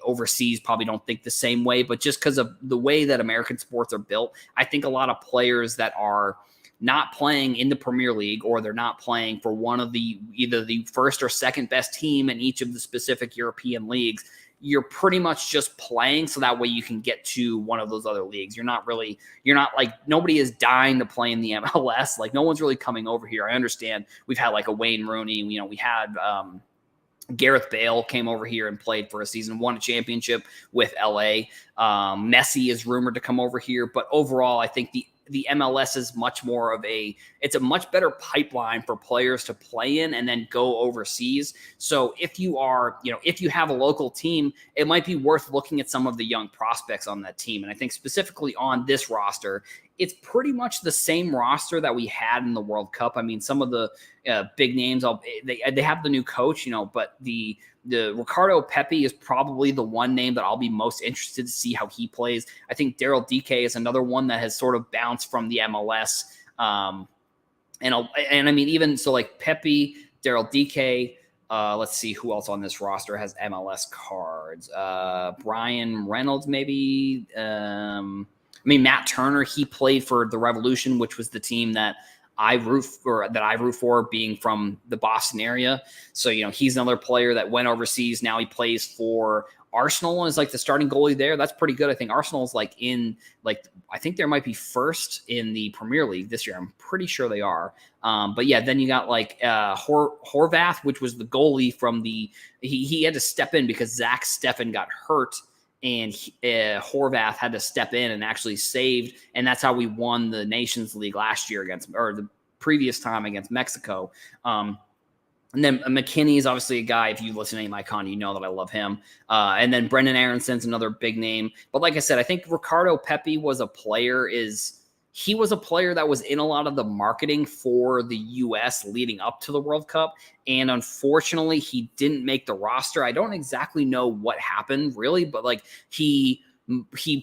overseas probably don't think the same way, but just because of the way that American sports are built, I think a lot of players that are not playing in the Premier League, or they're not playing for one of either the first or second best team in each of the specific European leagues, you're pretty much just playing so that way you can get to one of those other leagues. You're not like, nobody is dying to play in the MLS. Like, no one's really coming over here. I understand we've had like a Wayne Rooney, we had Gareth Bale came over here and played for a season, won a championship with LA. Messi is rumored to come over here, but overall, I think the MLS is much more of it's a much better pipeline for players to play in and then go overseas. So if you have a local team, it might be worth looking at some of the young prospects on that team. And I think specifically on this roster, it's pretty much the same roster that we had in the World Cup. I mean, some of the big names, they have the new coach, but the Ricardo Pepi is probably the one name that I'll be most interested to see how he plays. I think Daryl Dike is another one that has sort of bounced from the MLS. And I mean, even so, like Pepi, Daryl Dike, let's see who else on this roster has MLS cards. Brian Reynolds, maybe. Matt Turner, he played for the Revolution, which was the team that I root for, being from the Boston area. So, he's another player that went overseas. Now he plays for Arsenal and is like the starting goalie there. That's pretty good. I think Arsenal's I think there might be first in the Premier League this year. I'm pretty sure they are. But yeah, then you got like Horvath, which was the goalie from he had to step in because Zach Steffen got hurt, and Horvath had to step in and actually saved. And that's how we won the Nations League last year or the previous time against Mexico. And then McKinney is obviously a guy, if you listen to any of my content, you know that I love him. And then Brendan Aronson's another big name. But like I said, I think Ricardo Pepi was a player he was a player that was in a lot of the marketing for the U.S. leading up to the World Cup. And unfortunately, he didn't make the roster. I don't exactly know what happened, really, but like he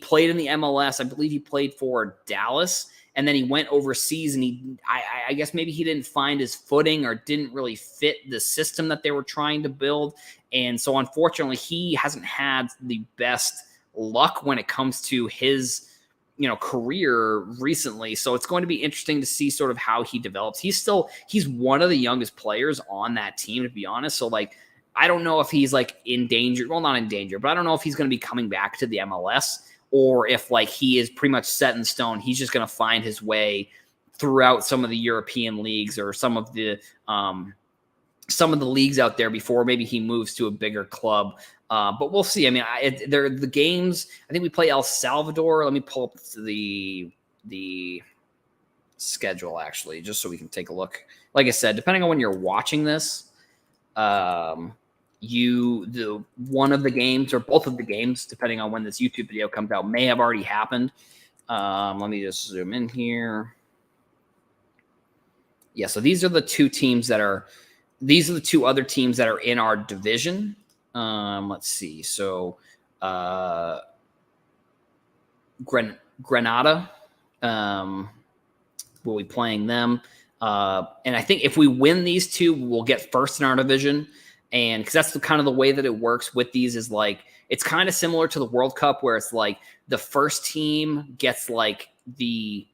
played in the MLS. I believe he played for Dallas. And then he went overseas, and I guess maybe he didn't find his footing or didn't really fit the system that they were trying to build. And so, unfortunately, he hasn't had the best luck when it comes to his career recently. So it's going to be interesting to see sort of how he develops. He's one of the youngest players on that team, to be honest. So like, I don't know if he's like in danger. Well, not in danger, but I don't know if he's going to be coming back to the MLS or if like he is pretty much set in stone. He's just going to find his way throughout some of the European leagues or some of the leagues out there before maybe he moves to a bigger club. But we'll see. I mean, they're the games. I think we play El Salvador. Let me pull up the schedule actually, just so we can take a look. Like I said, depending on when you're watching this, one of the games or both of the games, depending on when this YouTube video comes out, may have already happened. Let me just zoom in here. Yeah, so these are the two other teams that are in our division. Let's see. So, Granada, we'll be playing them. And I think if we win these two, we'll get first in our division. And because that's kind of the way that it works with these is like, it's kind of similar to the World Cup where it's like the first team gets like the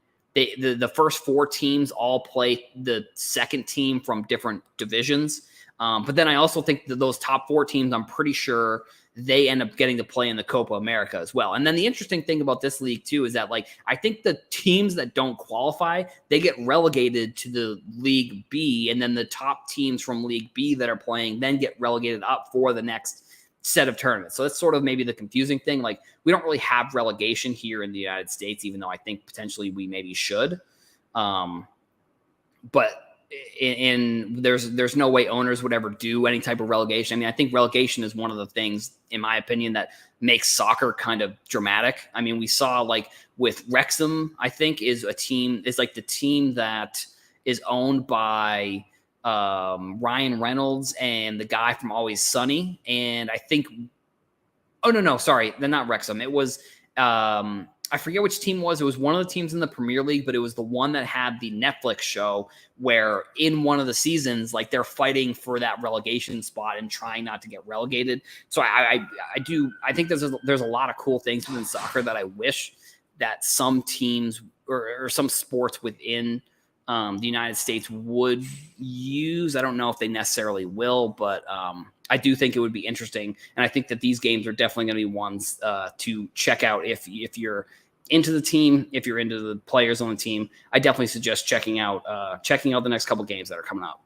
first four teams all play the second team from different divisions. But then I also think that those top four teams, I'm pretty sure they end up getting to play in the Copa America as well. And then the interesting thing about this league too is that like I think the teams that don't qualify, they get relegated to the League B, and then the top teams from League B that are playing then get relegated up for the next set of tournaments. So that's sort of maybe the confusing thing. Like we don't really have relegation here in the United States, even though I think potentially we maybe should. But there's no way owners would ever do any type of relegation. I mean, I think relegation is one of the things, in my opinion, that makes soccer kind of dramatic. I mean, we saw like with Wrexham, I think is like the team that is owned by Ryan Reynolds and the guy from Always Sunny. And I think, no, sorry, they're not Wrexham. It was, I forget which team it was. It was one of the teams in the Premier League, but it was the one that had the Netflix show where in one of the seasons, like they're fighting for that relegation spot and trying not to get relegated. So I think there's a lot of cool things within soccer that I wish that some teams or some sports within the United States would use. I don't know if they necessarily will, but I do think it would be interesting. And I think that these games are definitely going to be ones to check out if you're into the team, if you're into the players on the team. I definitely suggest checking out the next couple games that are coming up.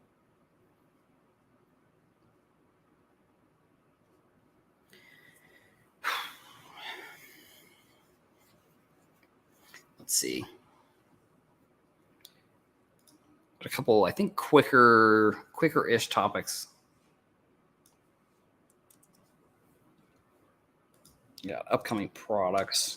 Let's see. A couple, I think, quicker-ish topics. Yeah, upcoming products.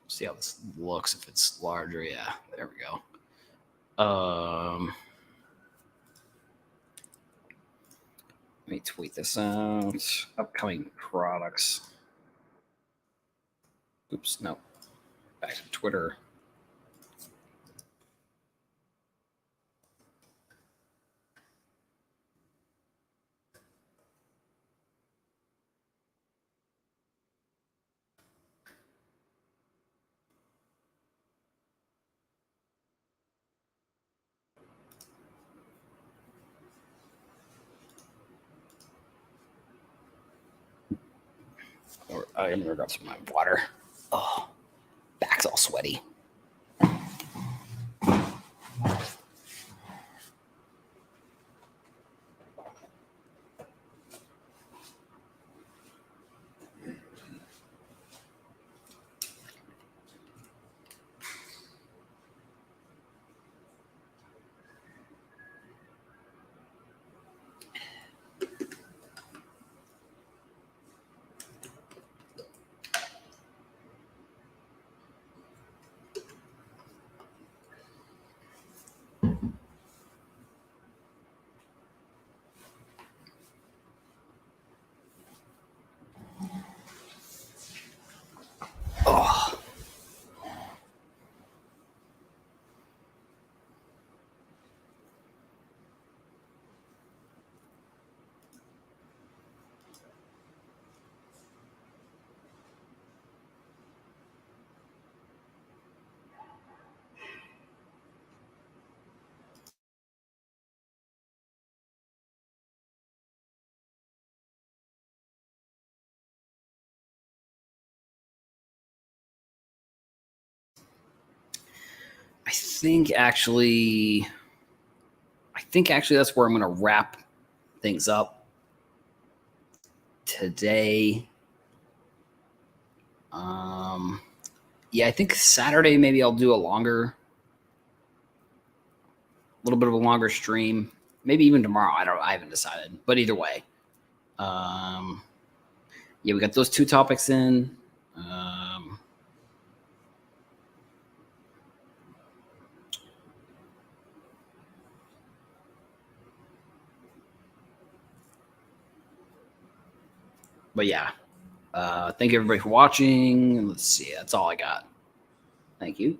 See how this looks if it's larger. Yeah, there we go. Let me tweet this out. Upcoming products. Oops, no. Back to Twitter. I'm gonna grab some of my water. Oh, back's all sweaty. think actually that's where I'm going to wrap things up today. Yeah, I think Saturday maybe I'll do a little bit of a longer stream. Maybe even tomorrow. I haven't decided. But either way, yeah, we got those two topics in. But yeah, thank you everybody for watching. Let's see. That's all I got. Thank you.